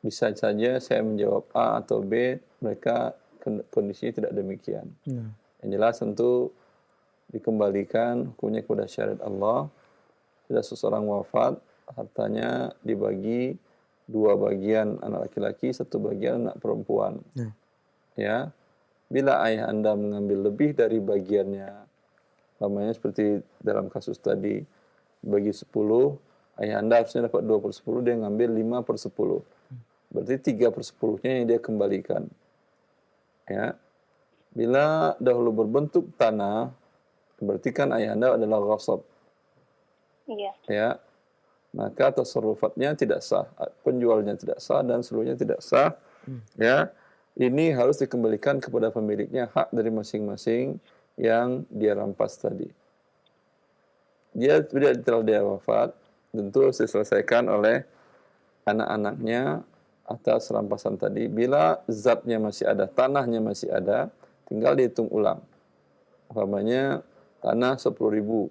bisa saja saya menjawab A atau B, mereka kondisinya tidak demikian. Yang jelas tentu dikembalikan hukumnya kepada syariat Allah. Bila seseorang wafat, hartanya dibagi 2 bagian anak laki-laki, 1 bagian anak perempuan. Ya, bila ayah Anda mengambil lebih dari bagiannya, namanya seperti dalam kasus tadi, bagi 10, ayah Anda harusnya dapat 2/10, dia ngambil 5/10. Berarti 3/10-nya yang dia kembalikan. Ya. Bila dahulu berbentuk tanah, berarti kan ayah Anda adalah ghasab. Iya. Ya. Maka tasarrufatnya tidak sah, penjualnya tidak sah dan seluruhnya tidak sah. Ya. Ini harus dikembalikan kepada pemiliknya, hak dari masing-masing yang dia rampas tadi. Setelah dia wafat, tentu harus diselesaikan oleh anak-anaknya atas rampasan tadi. Bila zatnya masih ada, tanahnya masih ada, tinggal dihitung ulang. Umpamanya tanah 10.000.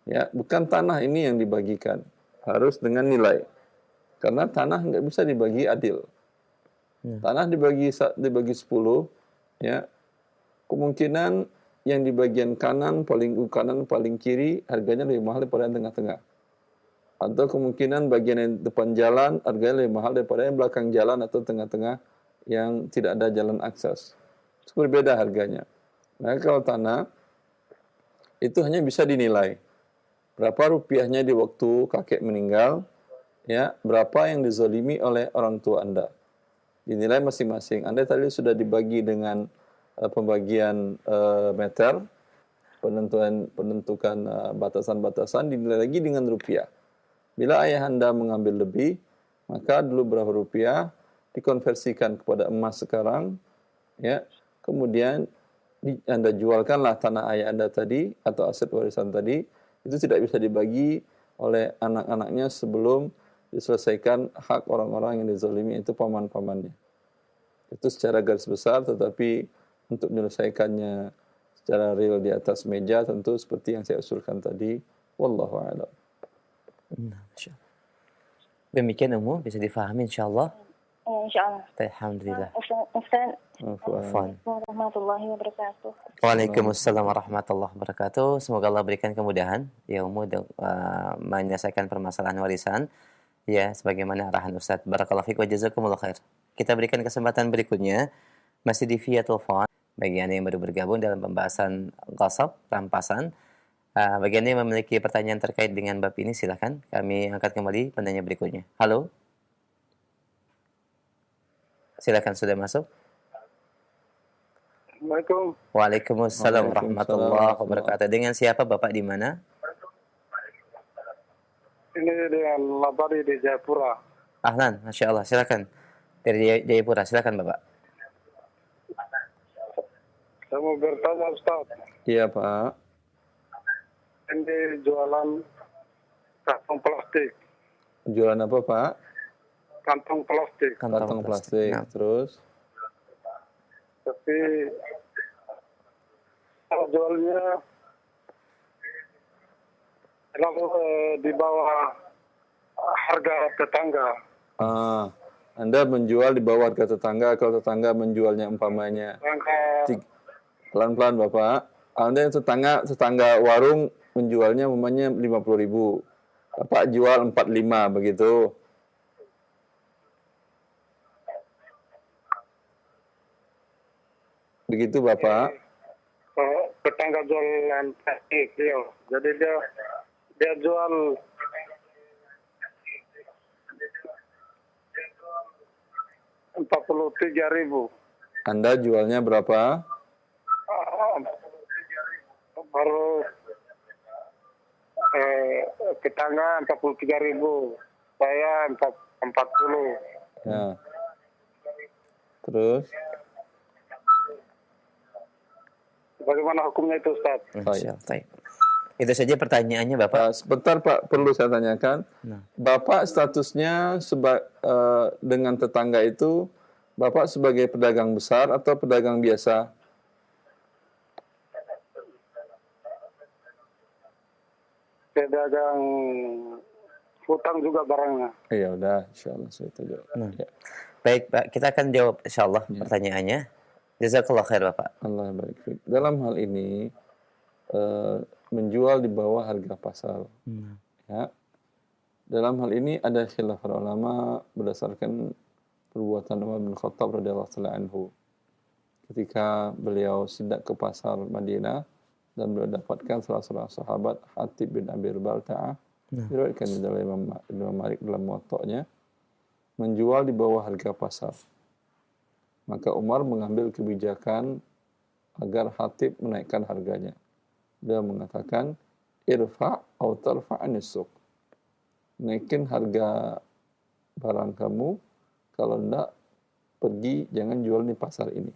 Ya, bukan tanah ini yang dibagikan, harus dengan nilai. Karena tanah nggak bisa dibagi adil. Tanah dibagi 10, ya. Kemungkinan yang di bagian kanan paling kiri harganya lebih mahal daripada yang tengah-tengah. Atau kemungkinan bagian yang depan jalan harganya lebih mahal daripada yang belakang jalan atau tengah-tengah yang tidak ada jalan akses. Itu berbeda harganya. Nah, kalau tanah itu hanya bisa dinilai. Berapa rupiahnya di waktu kakek meninggal, ya, berapa yang dizalimi oleh orang tua Anda. Dinilai masing-masing. Anda tadi sudah dibagi dengan pembagian meter, penentukan batasan-batasan, dinilai lagi dengan rupiah. Bila ayah Anda mengambil lebih, maka dulu berapa rupiah dikonversikan kepada emas sekarang, ya. Kemudian Anda jualkanlah tanah ayah Anda tadi atau aset warisan tadi, itu tidak bisa dibagi oleh anak-anaknya sebelum diselesaikan hak orang-orang yang dizalimi, itu paman-pamannya. Itu secara garis besar, tetapi untuk menyelesaikannya secara real di atas meja tentu seperti yang saya usulkan tadi. Wallahu a'lam. Demikian Umu, bisa difahami insyaallah. Ya, insyaallah. Alhamdulillah. Ustaz, Afwan. warahmatullahi wabarakatuh. Waalaikumsalam warahmatullahi wabarakatuh. Semoga Allah berikan kemudahan ya Ummu menyelesaikan permasalahan warisan ya sebagaimana arahan Ustaz. Barakallahu fiik wa jazakumullah khair. Kita berikan kesempatan berikutnya masih di via telepon bagi Anda yang baru bergabung dalam pembahasan ghasab, rampasan. Bagi Anda yang memiliki pertanyaan terkait dengan bab ini silakan kami angkat kembali penanya berikutnya. Halo. Silakan sudah masuk. Assalamualaikum. Waalaikumsalam warahmatullahi wabarakatuh. Dengan siapa Bapak di mana? Ini dengan Labari di Jayapura. Ahlan, Masya Allah. Silakan. Dari Jayapura. Silakan Bapak. Saya mau bertanya Ustaz. Iya Pak. Ini jualan kantong plastik. Jualan apa Pak? Kantong plastik. Kantong plastik. Nah. Terus? Tapi kalau jualnya di bawah harga tetangga. Anda menjual di bawah harga tetangga, kalau tetangga menjualnya umpamanya. Pelan-pelan Bapak. Anda yang tetangga warung menjualnya umpamanya 50.000. Bapak jual 45 begitu. Begitu Bapak. Tetangga jualan plastik, ya. Jadi dia jual 43.000. Anda jualnya berapa? Baru tetangga 43.000, saya 40. Ya. Terus? Bagaimana hukumnya itu, Ustaz? Baik. Itu saja pertanyaannya Bapak. Sebentar Pak, perlu saya tanyakan. Nah. Bapak statusnya dengan tetangga itu, Bapak sebagai pedagang besar atau pedagang biasa? Pedagang hutang juga barangnya. Iya udah, insyaallah saya itu jawab. Nah. Ya. Baik Pak, kita akan jawab insyaallah pertanyaannya. Jazakallah khair Bapak. Allah barik fiik. Dalam hal ini menjual di bawah harga pasar. Ya. Dalam hal ini ada khilaf para ulama berdasarkan perbuatan Umar bin Khattab radhiyallahu anhu. Ketika beliau sidak ke pasar Madinah dan beliau dapatkan salah seorang sahabat Hatib bin Abi Balta'ah, diriwayatkan oleh Imam Malik dalam Muwatta'nya, menjual di bawah harga pasar. Maka Umar mengambil kebijakan agar Hatib menaikkan harganya. Dia mengatakan, irfa' atau tarfa' anis suq. Naikin harga barang kamu, kalau enggak pergi jangan jual di pasar ini.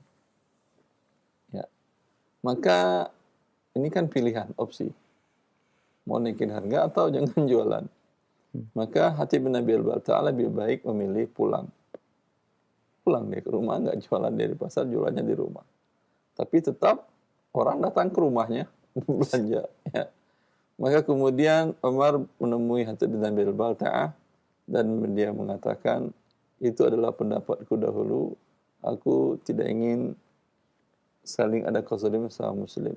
Ya. Maka ini kan pilihan, opsi. Mau naikin harga atau jangan jualan. Maka Hatib bin Abi Balta'ah lebih baik memilih pulang dia ke rumah, nggak jualan dari pasar, jualannya di rumah. Tapi tetap orang datang ke rumahnya belanja. Ya. Maka kemudian Umar menemui Hatib bin Abi Balta'ah dan dia mengatakan, itu adalah pendapatku dahulu, aku tidak ingin saling ada kezaliman sama muslim.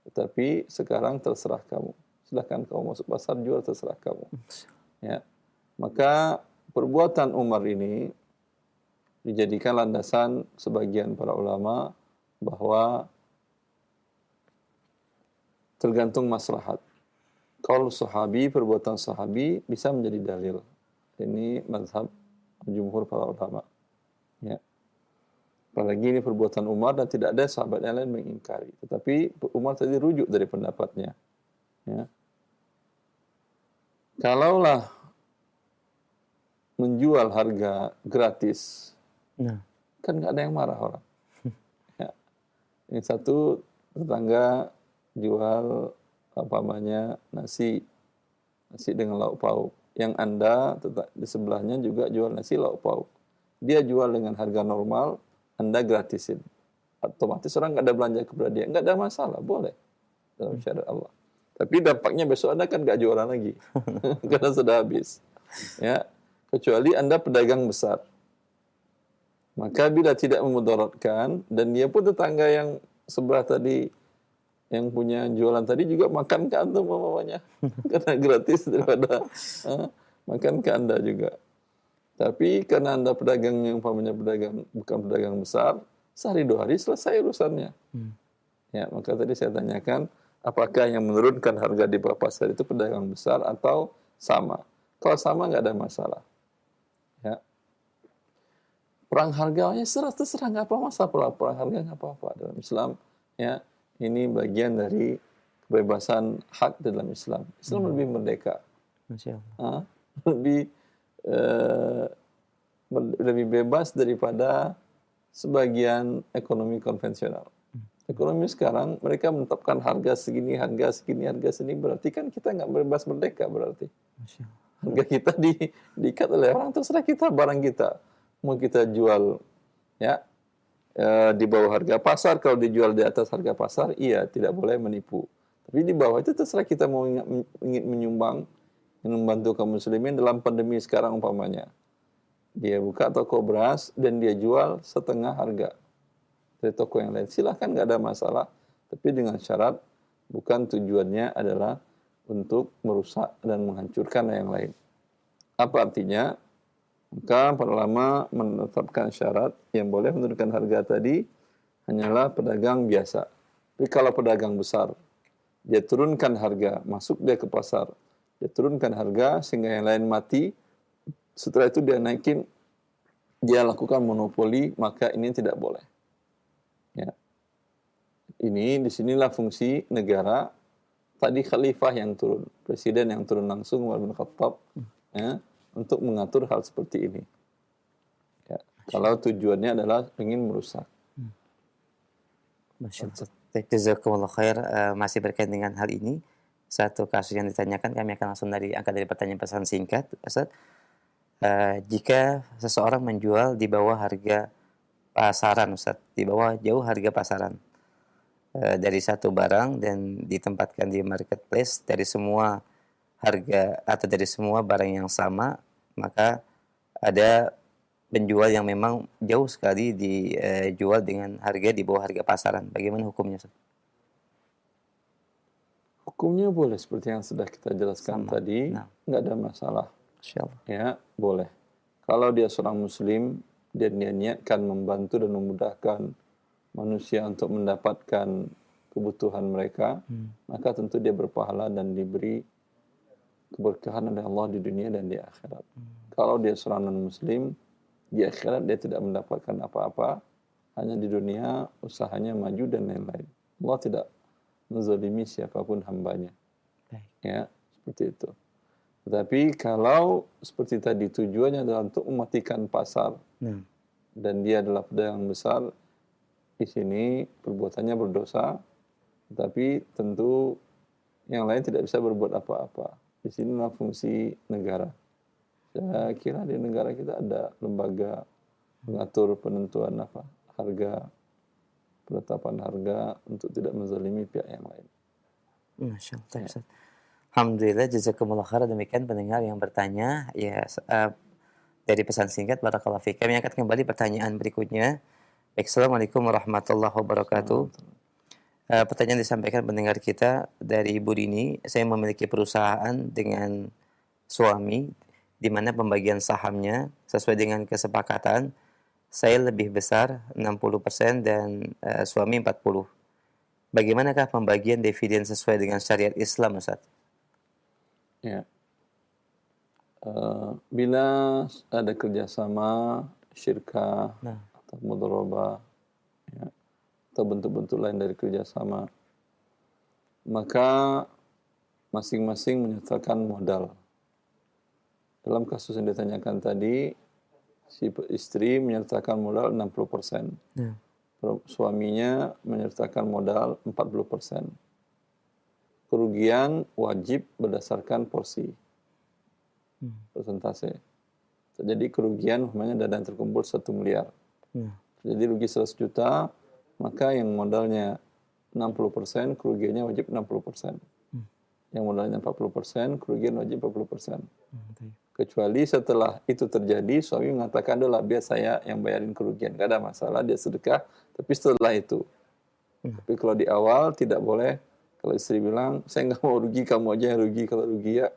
Tetapi sekarang terserah kamu. Silahkan kamu masuk pasar, jual, terserah kamu. Ya. Maka perbuatan Umar ini dijadikan landasan sebagian para ulama bahwa tergantung maslahat. Kalau sahabi, perbuatan sahabi bisa menjadi dalil. Ini mazhab jumhur para ulama. Ya. Apalagi ini perbuatan Umar dan tidak ada sahabat yang lain mengingkari. Tetapi Umar tadi rujuk dari pendapatnya. Ya. Kalaulah menjual harga gratis, kan nggak ada yang marah orang. Ya. Yang satu tetangga jual nasi dengan lauk pauk. Yang Anda di sebelahnya juga jual nasi lauk pauk. Dia jual dengan harga normal, Anda gratisin. Otomatis orang nggak ada belanja kepada dia. Nggak ada masalah, boleh. Dalam syariat Allah. Tapi dampaknya besok Anda kan nggak jualan lagi. Karena sudah habis. Ya. Kecuali Anda pedagang besar. Maka bila tidak memudaratkan, dan dia pun tetangga yang sebelah tadi, yang punya jualan tadi juga makan ke antum umpamanya, karena gratis daripada makan ke anda juga. Tapi karena anda pedagangnya umpamanya bukan pedagang besar, sehari 2 hari selesai urusannya. Ya, maka tadi saya tanyakan, apakah yang menurunkan harga di bawah pasar itu pedagang besar atau sama? Kalau sama nggak ada masalah. Ya. Perang harganya terserah nggak apa masalah, perang harga nggak apa-apa dalam Islam. Ya, ini bagian dari kebebasan hak dalam Islam. Islam lebih merdeka, Masya Allah. lebih bebas daripada sebagian ekonomi konvensional. Ekonomi sekarang mereka menetapkan harga segini, harga segini, berarti kan kita nggak bebas merdeka berarti. Masya Allah. Harga kita diikat oleh orang, terserah kita barang kita. Mau kita jual ya di bawah harga pasar, kalau dijual di atas harga pasar, iya tidak boleh menipu. Tapi di bawah itu terserah kita mau ingin menyumbang, membantu kaum muslimin dalam pandemi sekarang umpamanya. Dia buka toko beras dan dia jual setengah harga dari toko yang lain. Silahkan, nggak ada masalah. Tapi dengan syarat bukan tujuannya adalah untuk merusak dan menghancurkan yang lain. Apa artinya? Maka para ulama menetapkan syarat yang boleh menurunkan harga tadi hanyalah pedagang biasa. Tapi kalau pedagang besar, dia turunkan harga, masuk dia ke pasar, dia turunkan harga sehingga yang lain mati, setelah itu dia naikin, dia lakukan monopoli, maka ini tidak boleh. Ya. Ini disinilah fungsi negara. Tadi khalifah yang turun, presiden yang turun langsung, Umar bin Khattab, ya, untuk mengatur hal seperti ini. Ya. Kalau tujuannya adalah ingin merusak. Masya Allah. Jazakumullah khair. Masih berkaitan dengan hal ini, satu kasus yang ditanyakan, kami akan langsung angkat dari pertanyaan pesan singkat, Ustaz. Jika seseorang menjual di bawah harga pasaran, Ustaz, di bawah jauh harga pasaran, dari satu barang dan ditempatkan di marketplace, dari semua harga atau dari semua barang yang sama, maka ada penjual yang memang jauh sekali dijual dengan harga di bawah harga pasaran. Bagaimana hukumnya, Ustaz? Hukumnya boleh seperti yang sudah kita jelaskan tadi, nggak ada masalah. Ya, boleh. Kalau dia seorang muslim dan dia niatkan membantu dan memudahkan manusia untuk mendapatkan kebutuhan mereka, maka tentu dia berpahala dan diberi keberkahan oleh Allah di dunia dan di akhirat. Kalau dia seorang non-muslim, di akhirat dia tidak mendapatkan apa-apa, hanya di dunia usahanya maju dan lain-lain. Allah tidak menzalimi siapapun hambanya. Ya, seperti itu. Tetapi kalau seperti tadi tujuannya adalah untuk mematikan pasar, dan dia adalah pedagang besar, di sini perbuatannya berdosa, tetapi tentu yang lain tidak bisa berbuat apa-apa. Di sinilah fungsi negara. Saya kira di negara kita ada lembaga mengatur penentuan harga, penetapan harga untuk tidak menzalimi pihak yang lain. Masya Allah. Ya. Alhamdulillah, jazakumullah khair. Demikian pendengar yang bertanya. Ya, dari pesan singkat, barakallahu fiik. Kami angkat kembali pertanyaan berikutnya. Assalamualaikum warahmatullahi wabarakatuh. Pertanyaan disampaikan pendengar kita dari Ibu Rini. Saya memiliki perusahaan dengan suami, di mana pembagian sahamnya sesuai dengan kesepakatan, saya lebih besar 60% dan suami 40%. Bagaimanakah pembagian dividen sesuai dengan syariat Islam, Ustaz? Ya. Bila ada kerjasama, syirkah, atau mudharabah, ya, atau bentuk-bentuk lain dari kerjasama, maka masing-masing menyertakan modal. Dalam kasus yang ditanyakan tadi, si istri menyertakan modal 60%. Suaminya menyertakan modal 40%. Kerugian wajib berdasarkan porsi, persentase. Jadi kerugian namanya dana terkumpul 1 miliar. Jadi rugi 100 juta, maka yang modalnya 60%, kerugiannya wajib 60%. Yang modalnya 40%, kerugian wajib 40%. Kecuali setelah itu terjadi, suami mengatakan, adalah biar saya yang bayarin kerugian. Gak ada masalah, dia sedekah. Tapi setelah itu. Tapi kalau di awal tidak boleh. Kalau istri bilang, saya nggak mau rugi, kamu aja yang rugi. Kalau rugi ya,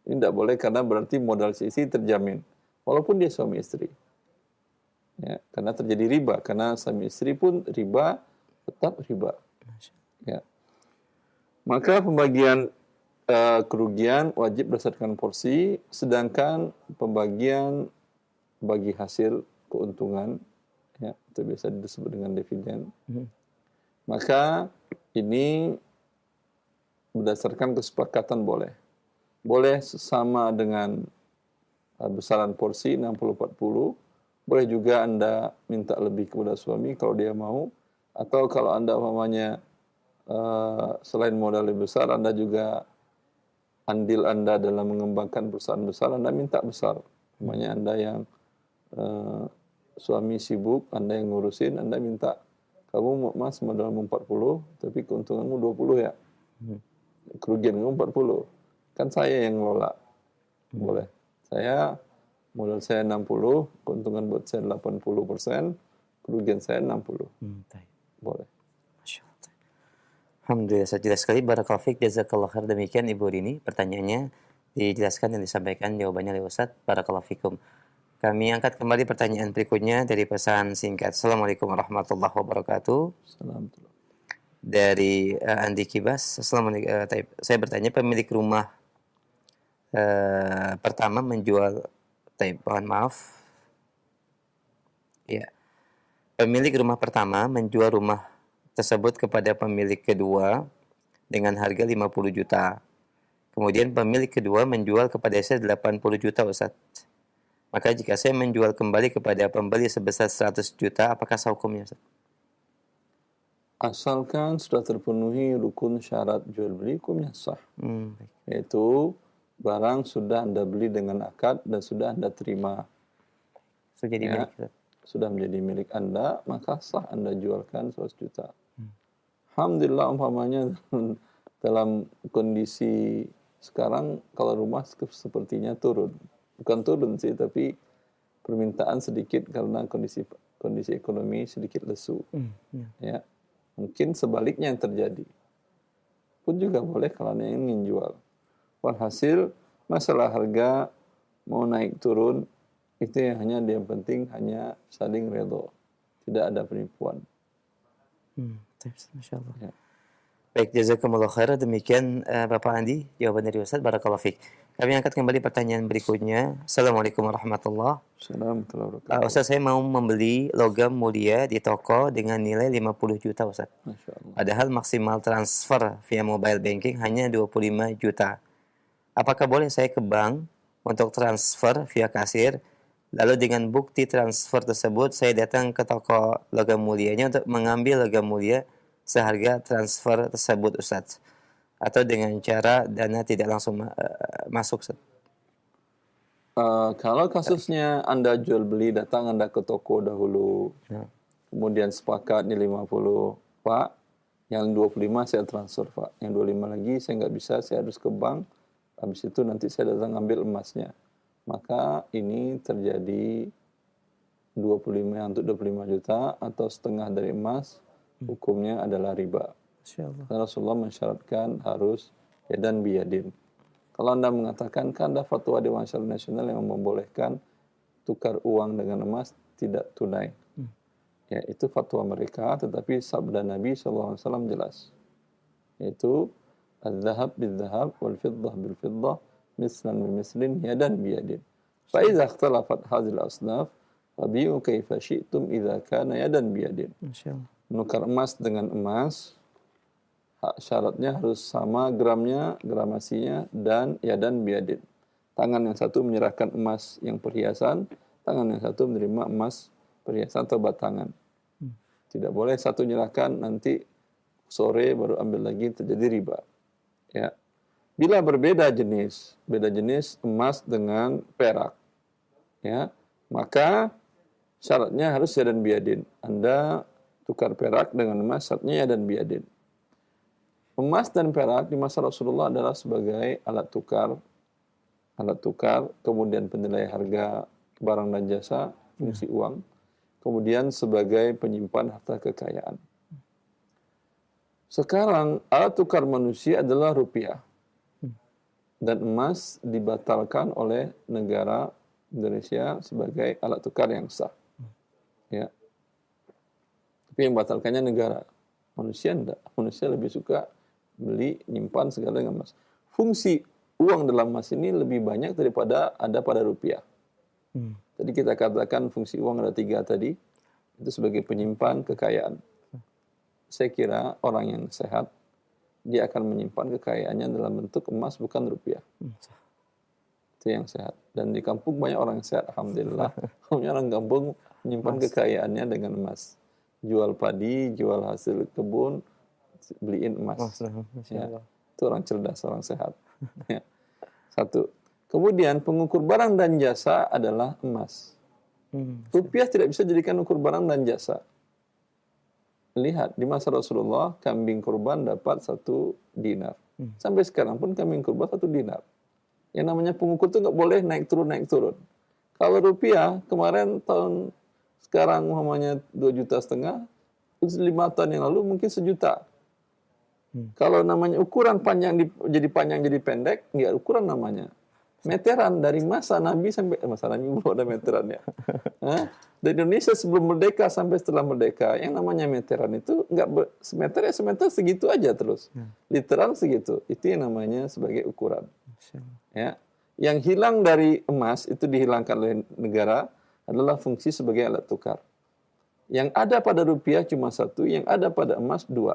ini tidak boleh karena berarti modal si istri terjamin. Walaupun dia suami istri. Ya, karena terjadi riba. Karena suami istri pun riba, tetap riba. Ya. Maka pembagian kerugian wajib berdasarkan porsi, sedangkan pembagian bagi hasil keuntungan, ya, itu biasa disebut dengan dividen. Maka ini berdasarkan kesepakatan boleh. Boleh sama dengan besaran porsi 60-40, boleh juga Anda minta lebih kepada suami kalau dia mau, atau kalau Anda umpamanya selain modal lebih besar, Anda juga andil Anda dalam mengembangkan perusahaan besar, Anda minta besar. Namanya Anda yang suami sibuk, Anda yang ngurusin, Anda minta, kamu mas modalmu 40, tapi keuntunganmu 20 ya. Kerugian kamu 40. Kan saya yang ngelola. Boleh. Modal saya 60, keuntungan buat saya 80%, kerugian saya 60. Boleh. Alhamdulillah, jelas sekali. Barakallahu fiik, jazakallahu khair. Demikian Ibu Rini, pertanyaannya dijelaskan dan disampaikan jawabannya oleh Ustaz. Barakallahu fikum. Kami angkat kembali pertanyaan berikutnya dari pesan singkat. Assalamualaikum warahmatullahi wabarakatuh. Assalamualaikum. Dari Andi Kibas. Assalamualaikum. Saya bertanya, pemilik rumah pertama menjual, mohon maaf. Ya. Pemilik rumah pertama menjual rumah tersebut kepada pemilik kedua dengan harga 50 juta. Kemudian pemilik kedua menjual kepada saya 80 juta, Ustaz. Maka jika saya menjual kembali kepada pembeli sebesar 100 juta, apakah sah hukumnya, Ustaz? Asalkan sudah terpenuhi rukun syarat jual beli, hukumnya sah. Baik. Yaitu barang sudah Anda beli dengan akad dan sudah Anda terima. Sudah jadi milik, Ustaz. Sudah menjadi milik Anda, maka sah Anda jualkan 100 juta. Alhamdulillah umpamanya dalam kondisi sekarang kalau rumah sepertinya turun. Bukan turun sih, tapi permintaan sedikit karena kondisi ekonomi sedikit lesu. Ya. Mungkin sebaliknya yang terjadi. Pun juga boleh kalau Anda ingin jual. Walhasil masalah harga mau naik turun itu yang penting hanya saling redha. Tidak ada penipuan. Masya Allah. Ya. Baik, jazakumullah khairan. Demikian Bapak Andi, jawaban dari Ustaz. Barakallahu fiik. Kami angkat kembali pertanyaan berikutnya. Assalamualaikum warahmatullahi wabarakatuh. Ustaz, saya mau membeli logam mulia di toko dengan nilai 50 juta, Ustaz. Masya Allah. Padahal maksimal transfer via mobile banking hanya 25 juta. Apakah boleh saya ke bank untuk transfer via kasir? Lalu dengan bukti transfer tersebut, saya datang ke toko logam mulianya untuk mengambil logam mulia seharga transfer tersebut, Ustaz. Atau dengan cara dana tidak langsung masuk, Ustaz. Kalau kasusnya Anda jual beli, datang Anda ke toko dahulu, kemudian sepakat nih 50, Pak, yang 25 saya transfer, Pak. Yang 25 lagi saya nggak bisa, saya harus ke bank. Habis itu nanti saya datang ambil emasnya. Maka ini terjadi 25 untuk 25 juta atau setengah dari emas, hukumnya adalah riba. Karena Rasulullah mensyaratkan harus yadan biyadin. Kalau Anda mengatakan kan ada fatwa Dewan Syariah Nasional yang membolehkan tukar uang dengan emas tidak tunai. Ya, itu fatwa mereka, tetapi sabda Nabi SAW jelas. Yaitu al-dhahab bil-dhahab wal-fiddah bil-fiddah mislan bimislin yadan biyadin. Fa idza ikhtalafat hadhil asnaf fabi'u kaifa syi'tum idza kana yadan biyadin. Masyaallah. Menukar emas dengan emas, syaratnya harus sama gramnya, gramasinya, dan yadan biyadin. Tangan yang satu menyerahkan emas yang perhiasan, tangan yang satu menerima emas perhiasan atau batangan. Tidak boleh satu menyerahkan, nanti sore baru ambil lagi, terjadi riba. Ya. Bila berbeda jenis, beda jenis emas dengan perak, ya, maka syaratnya harus yadan biyadin. Anda tukar perak dengan emas, syaratnya yadan biyadin. Emas dan perak di masa Rasulullah adalah sebagai alat tukar alat tukar, kemudian penilai harga barang dan jasa, fungsi uang, kemudian sebagai penyimpan harta kekayaan. Sekarang alat tukar manusia adalah rupiah. Dan emas dibatalkan oleh negara Indonesia sebagai alat tukar yang sah. Ya. Tapi yang batalkannya negara. Manusia enggak. Manusia lebih suka beli, nyimpan segala dengan emas. Fungsi uang dalam emas ini lebih banyak daripada ada pada rupiah. Jadi kita katakan fungsi uang ada 3 tadi. Itu sebagai penyimpan kekayaan. Saya kira orang yang sehat, dia akan menyimpan kekayaannya dalam bentuk emas bukan rupiah. Itu yang sehat. Dan di kampung banyak orang yang sehat, alhamdulillah. Orang kampung menyimpan kekayaannya dengan emas. Jual padi, jual hasil kebun, beliin emas. Ya. Itu orang cerdas, orang sehat. Ya. 1. Kemudian pengukur barang dan jasa adalah emas. Rupiah tidak bisa dijadikan ukur barang dan jasa. Lihat, di masa Rasulullah, kambing kurban dapat 1 dinar. Sampai sekarang pun kambing kurban 1 dinar. Yang namanya pengukur itu nggak boleh naik turun. Kalau rupiah, kemarin tahun sekarang umpamanya 2,5 juta, 5 tahun yang lalu mungkin 1 juta. Kalau namanya ukuran panjang jadi pendek, nggak ukuran namanya. Meteran dari masa Nabi sampai masa Nabi belum ada meteran ya. Dari Indonesia sebelum merdeka sampai setelah merdeka, yang namanya meteran itu nggak semeter ya semeter segitu aja terus. Literan segitu. Itu yang namanya sebagai ukuran. Ya. Yang hilang dari emas itu dihilangkan oleh negara adalah fungsi sebagai alat tukar. Yang ada pada rupiah cuma 1, yang ada pada emas 2.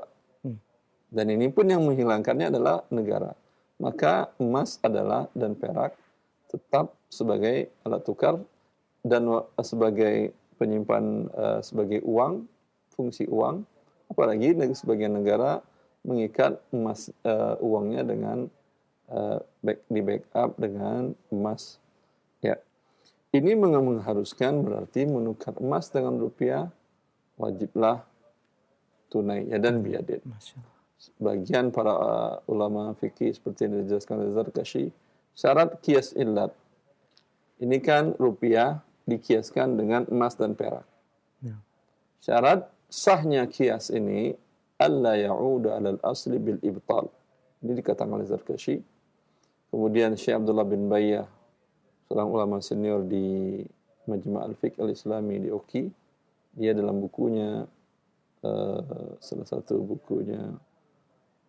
Dan ini pun yang menghilangkannya adalah negara. Maka emas adalah dan perak tetap sebagai alat tukar dan sebagai penyimpan sebagai uang, fungsi uang. Apalagi sebagian negara mengikat emas uangnya dengan di backup dengan emas. Ya, ini mengharuskan berarti menukar emas dengan rupiah wajiblah tunai ya dan biadin. Bagian para ulama fikih seperti yang dijelaskan oleh Zarkashi, syarat kias illat. Ini kan rupiah dikiaskan dengan emas dan perak. Syarat sahnya kias ini alla ya'uda 'alal asli bil ibtal. Ini dikatakan oleh Zarkashi. Kemudian Syekh Abdullah bin Bayyah, seorang ulama senior di Majma' al-Fiqh al-Islami di Oki, dia dalam bukunya salah satu bukunya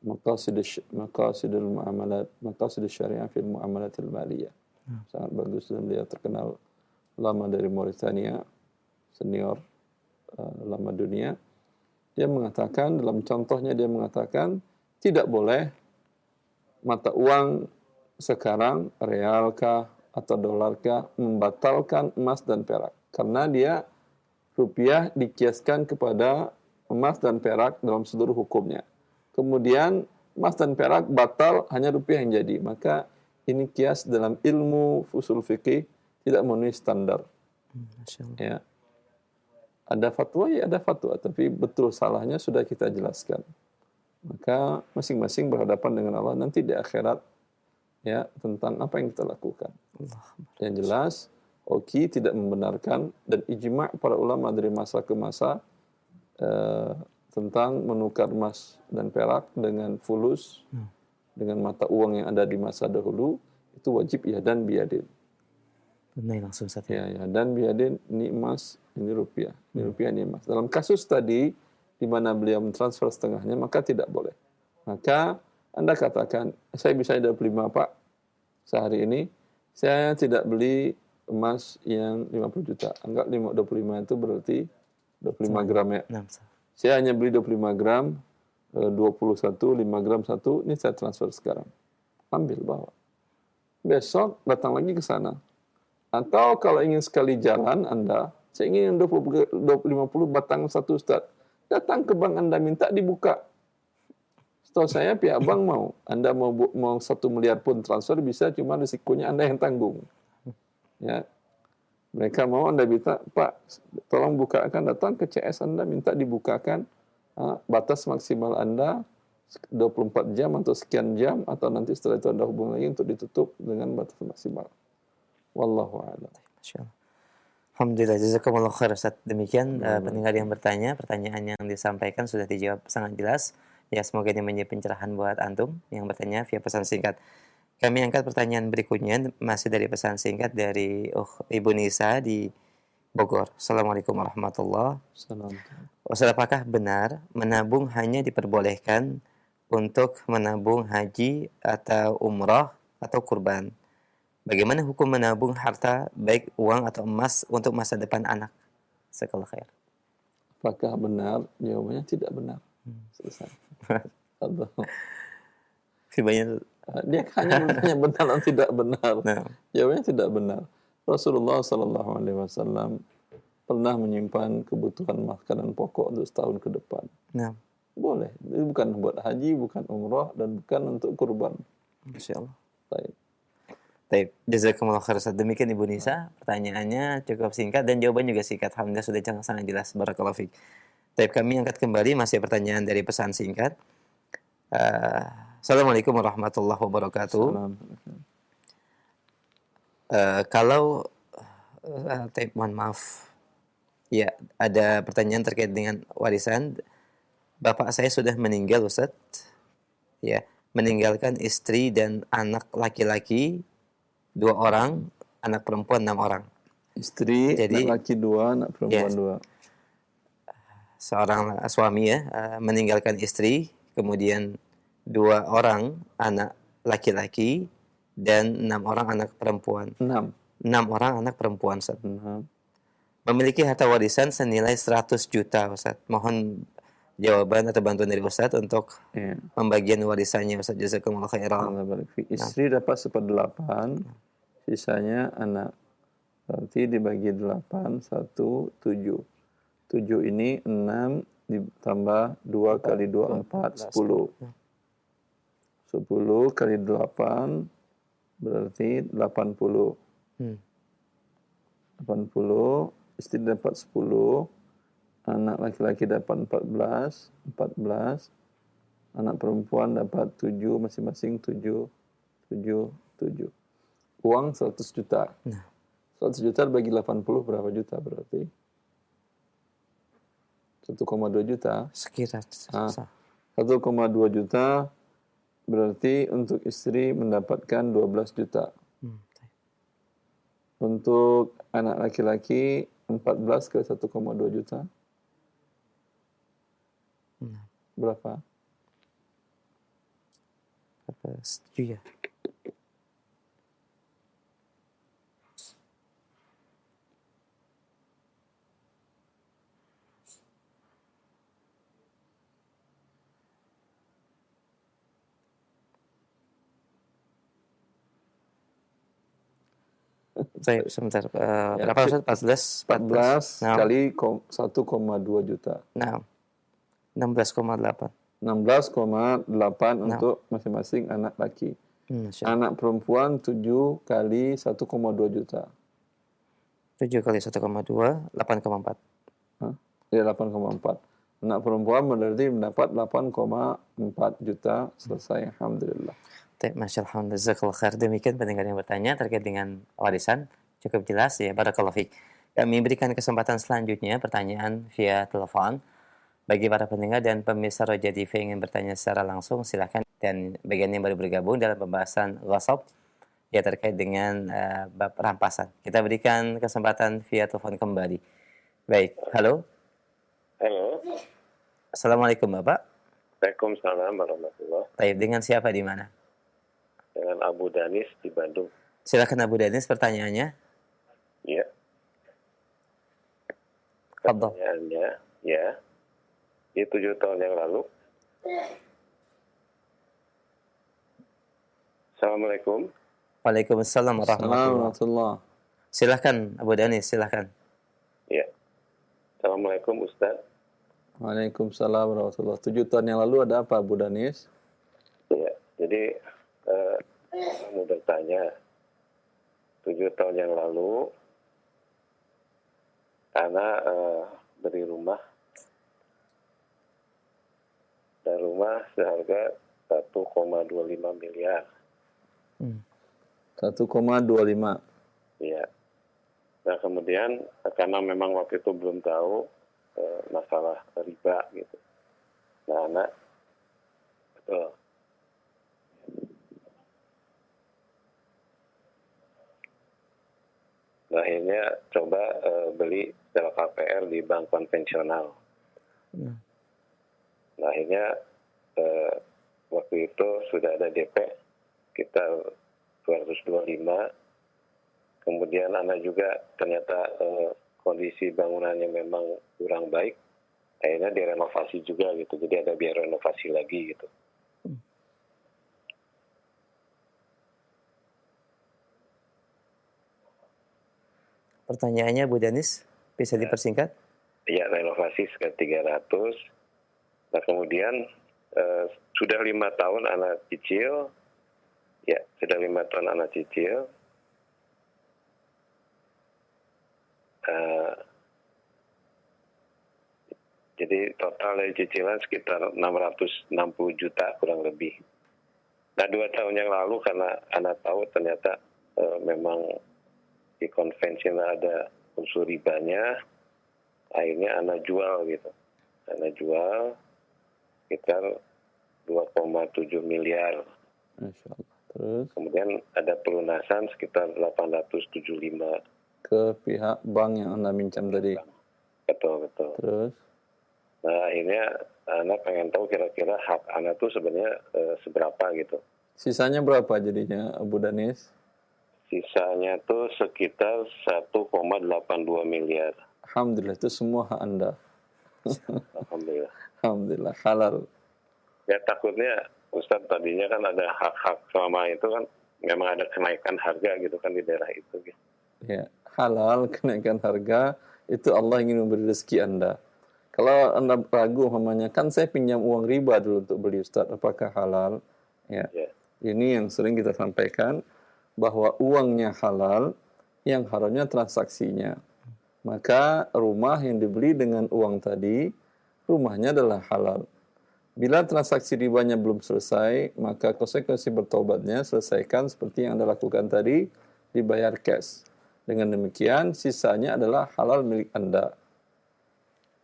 Maqasidul Muamalat, Maqasidul Syariah fil Muamalatil Maliyah. Sangat bagus dan dia terkenal ulama dari Mauritania, senior ulama dunia. Dia mengatakan, dalam contohnya dia mengatakan tidak boleh mata uang sekarang realkah atau dolarkah membatalkan emas dan perak. Karena dia rupiah dikiaskan kepada emas dan perak dalam seluruh hukumnya. Kemudian emas dan perak batal, hanya rupiah yang jadi. Maka ini kias dalam ilmu usul fikih tidak memenuhi standar. Ya. Ada fatwa, ya ada fatwa. Tapi betul salahnya sudah kita jelaskan. Maka masing-masing berhadapan dengan Allah nanti di akhirat ya tentang apa yang kita lakukan. Yang jelas, Oki tidak membenarkan dan ijma' para ulama dari masa ke masa tentang menukar emas dan perak dengan fulus, dengan mata uang yang ada di masa dahulu, itu wajib ya dan biadin. Benar langsung saja. Ya, dan biadin, ini emas, ini rupiah. Ini rupiah, ini emas. Dalam kasus tadi, di mana beliau mentransfer setengahnya, maka tidak boleh. Maka Anda katakan, saya bisa 25 Pak, sehari ini, saya tidak beli emas yang 50 juta. Anggap 25 itu berarti 25 gram ya. Saya hanya beli 25 gram, 21, 5 gram 1, ini saya transfer sekarang. Ambil, bawa. Besok datang lagi ke sana. Atau kalau ingin sekali jalan Anda, saya ingin 50 batang 1 Ustaz. Datang ke bank Anda minta dibuka. Setahu saya pihak bank mau. Anda mau 1 miliar pun transfer bisa, cuma risikonya Anda yang tanggung. Ya. Mereka mau Anda minta, Pak, tolong bukakan, datang ke CS Anda minta dibukakan batas maksimal Anda 24 jam atau sekian jam, atau nanti setelah itu ada hubungan lagi untuk ditutup dengan batas maksimal. Wallahu a'lam. Masya Allah. Alhamdulillah, jazakumullah khair Ustaz. Demikian pendengar yang bertanya, pertanyaan yang disampaikan sudah dijawab sangat jelas. Ya, semoga ini menjadi pencerahan buat antum yang bertanya via pesan singkat. Kami angkat pertanyaan berikutnya, masih dari pesan singkat dari Ibu Nisa di Bogor. Assalamualaikum warahmatullahi wabarakatuh. Ustaz, apakah benar menabung hanya diperbolehkan untuk menabung haji atau umrah atau kurban? Bagaimana hukum menabung harta, baik uang atau emas, untuk masa depan anak? Jazakallahu khair. Apakah benar? Jawabannya tidak benar. Selesai. Dia hanya bertanya benar atau tidak benar. Jawabannya tidak benar. Rasulullah SAW pernah menyimpan kebutuhan makanan pokok untuk setahun ke depan. Boleh. Itu bukan buat haji, bukan umrah, dan bukan untuk kurban. Masya Allah. Baik. Jazakumullah khair Ustaz. Demikian Ibu Nisa, pertanyaannya cukup singkat dan jawabannya juga singkat. Alhamdulillah sudah sangat jelas. Barakallahu fiik. Baik, kami angkat kembali masih pertanyaan dari pesan singkat. Assalamualaikum warahmatullahi wabarakatuh. Kalau mohon maaf, ya, ada pertanyaan terkait dengan warisan. Bapak saya sudah meninggal, Ustaz. Ya, meninggalkan istri dan anak laki-laki 2 orang, anak perempuan 6 orang. Istri, jadi, anak laki 2, anak perempuan 2. Seorang suami ya, meninggalkan istri, kemudian 2 orang anak laki-laki dan 6 orang anak perempuan. 6 orang anak perempuan, Ustaz. 6. Memiliki harta warisan senilai 100 juta, Ustaz. Mohon jawaban atau bantuan dari Ustaz untuk pembagian warisannya, Ustaz. Jazakumullah khairan. Istri dapat 1/8, sisanya anak. Berarti dibagi 8, 1, 7. 7 ini 6 ditambah 2 kali 2, 4, 10. 10 kali 8 berarti 80. 80, istri dapat 10, anak laki-laki dapat 14, anak perempuan dapat 7, masing-masing 7. Uang 100 juta. 100 juta bagi 80 berapa juta berarti? 1,2 juta. Sekitar. 1,2 juta berarti untuk istri mendapatkan 12 juta. Untuk anak laki-laki 14 kali 1,2 juta. Berapa? Setuju ya. Saya sebentar. Berapa Ustaz? 14 kali 1,2 juta. 16,8. 16,8 untuk masing-masing anak laki. Anak perempuan 7 kali 1,2 juta. 7 kali 1,2, 8,4. Ya, 8,4. Anak perempuan berarti mendapat 8,4 juta. Selesai, alhamdulillah. Masya Allah, jazakallahu khair. Demikian pendengar yang bertanya terkait dengan warisan. Cukup jelas ya, barakallahu fiik. Kami berikan kesempatan selanjutnya pertanyaan via telepon. Bagi para pendengar dan pemirsa Roja TV yang ingin bertanya secara langsung, silakan. Dan bagian yang baru bergabung dalam pembahasan ghasab ya terkait dengan bab rampasan. Kita berikan kesempatan via telepon kembali. Baik, halo. Halo. Assalamualaikum Bapak. Waalaikumsalam warahmatullahi. Baik, dengan siapa di mana? Dengan Abu Danis di Bandung. Silakan Abu Danis, pertanyaannya. Iya. Pertanyaannya, ya. Di 7 tahun yang lalu. Assalamualaikum. Waalaikumsalam warahmatullahi. Silakan Abu Danis, silakan. Iya. Assalamualaikum Ustaz. Waalaikumsalam warahmatullahi. 7 tahun yang lalu ada apa Abu Danis? Iya, jadi mau bertanya, 7 tahun yang lalu, karena beli rumah dan rumah seharga 1,25 miliar. 1,25. Ya. Nah kemudian karena memang waktu itu belum tahu masalah riba gitu. Nah anak betul. Nah akhirnya coba beli secara KPR di bank konvensional. Nah akhirnya waktu itu sudah ada DP sekitar 225. Kemudian anak juga ternyata kondisi bangunannya memang kurang baik. Akhirnya direnovasi juga gitu. Jadi ada biaya renovasi lagi gitu. Pertanyaannya Bu Danis, bisa dipersingkat? Ya, renovasi sekitar 300. Nah kemudian sudah 5 tahun anak cicil. Ya, sudah 5 tahun anak cicil. Jadi total dari cicilan sekitar 660 juta kurang lebih. Nah 2 tahun yang lalu karena anak tahu ternyata memang di konvensional ada unsur ribanya, akhirnya anak jual gitu. Anak jual sekitar 2,7 miliar. Masya Allah. Terus Kemudian ada pelunasan sekitar 875. ke pihak bank yang Anda minjam tadi. Betul. Terus Nah akhirnya anak pengen tahu kira-kira hak anak tuh sebenarnya seberapa gitu. sisanya berapa jadinya Abu Danis? Sisanya tuh sekitar 1,82 miliar. Alhamdulillah, itu semua hak Anda. Alhamdulillah. Alhamdulillah, halal. Ya takutnya Ustadz tadinya kan ada hak-hak selama itu kan memang ada kenaikan harga gitu kan di daerah itu. Gitu. Ya, halal kenaikan harga itu Allah ingin memberi rezeki Anda. Kalau Anda ragu umpamanya, kan saya pinjam uang riba dulu untuk beli Ustaz, apakah halal? Ya. Ini yang sering kita sampaikan bahwa uangnya halal, yang haramnya transaksinya. Maka rumah yang dibeli dengan uang tadi, rumahnya adalah halal. Bila transaksi ribanya belum selesai, maka konsekuensi bertobatnya selesaikan seperti yang Anda lakukan tadi, dibayar cash. Dengan demikian, sisanya adalah halal milik Anda.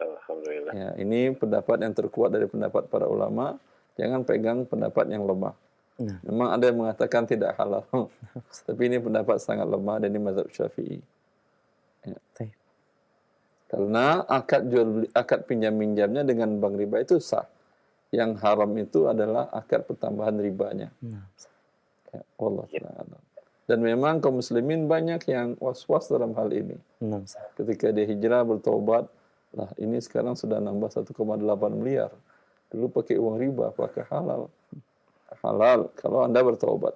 Alhamdulillah. Ya, ini pendapat yang terkuat dari pendapat para ulama. Jangan pegang pendapat yang lemah. Memang ada yang mengatakan tidak halal. Tapi ini pendapat sangat lemah dan ini mazhab Syafi'i. Ya. Karena akad pinjam-minjamnya dengan bank riba itu sah. Yang haram itu adalah akad pertambahan ribanya. Ya, Allah SWT. Dan memang kaum muslimin banyak yang was-was dalam hal ini. Ketika dia hijrah bertobat, lah ini sekarang sudah nambah 1,8 miliar. Dulu pakai uang riba, apakah halal? Halal kalau Anda bertobat.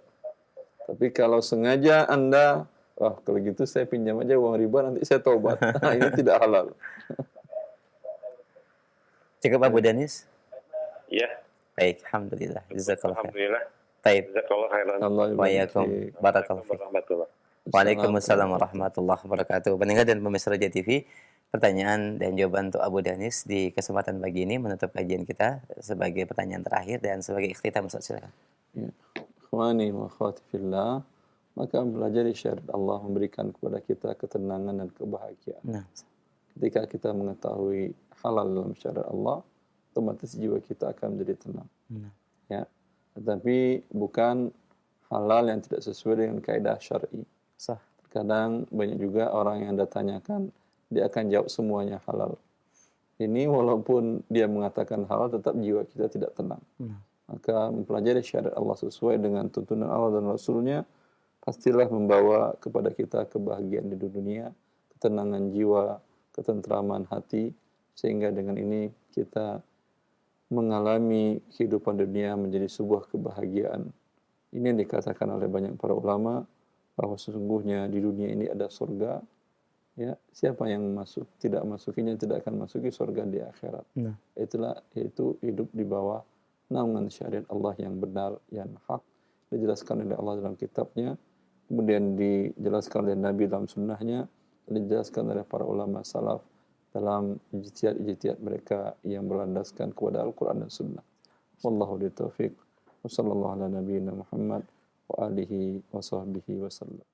Tapi kalau sengaja Anda, kalau gitu saya pinjam aja uang riba, nanti saya tobat. Ini tidak halal. Cukup Abu Danis? Iya. Baik, alhamdulillah. Jazakallah khair. Alhamdulillah. Baik. Jazakallah khairan. Waalaikumsalam barakallahu fiik. Waalaikumsalam warahmatullahi wabarakatuh. Pendengar dan pemirsa Raja TV, pertanyaan dan jawaban untuk Abu Danis di kesempatan pagi ini menutup kajian kita sebagai pertanyaan terakhir dan sebagai ikhtitam. Silakan. Ya. Ikhwani wa akhwati fillah, maka mempelajari syariat Allah memberikan kepada kita ketenangan dan kebahagiaan. Ketika kita mengetahui halal dalam syariat Allah, otomatis jiwa kita akan menjadi tenang. Ya. Tetapi bukan halal yang tidak sesuai dengan kaidah syar'i. Kadang banyak juga orang yang Anda tanyakan, dia akan jawab semuanya halal. Ini walaupun dia mengatakan halal, tetap jiwa kita tidak tenang. Maka mempelajari syariat Allah sesuai dengan tuntunan Allah dan Rasulnya, pastilah membawa kepada kita kebahagiaan di dunia, ketenangan jiwa, ketentraman hati, sehingga dengan ini kita mengalami kehidupan dunia menjadi sebuah kebahagiaan. Ini yang dikatakan oleh banyak para ulama, bahwa sesungguhnya di dunia ini ada surga. Ya, siapa yang tidak masukinya tidak akan masuki surga di akhirat. Yaitu hidup di bawah naungan syariat Allah yang benar, yang hak, dijelaskan oleh Allah dalam kitabnya, kemudian dijelaskan oleh Nabi dalam sunnahnya, dijelaskan oleh para ulama salaf dalam ijtihad mereka yang berlandaskan kepada Al-Quran dan Sunnah. Wallahu a'lam. Wa sallallahu ala nabiyyina Muhammad wa alihi wa sahbihi wasallam.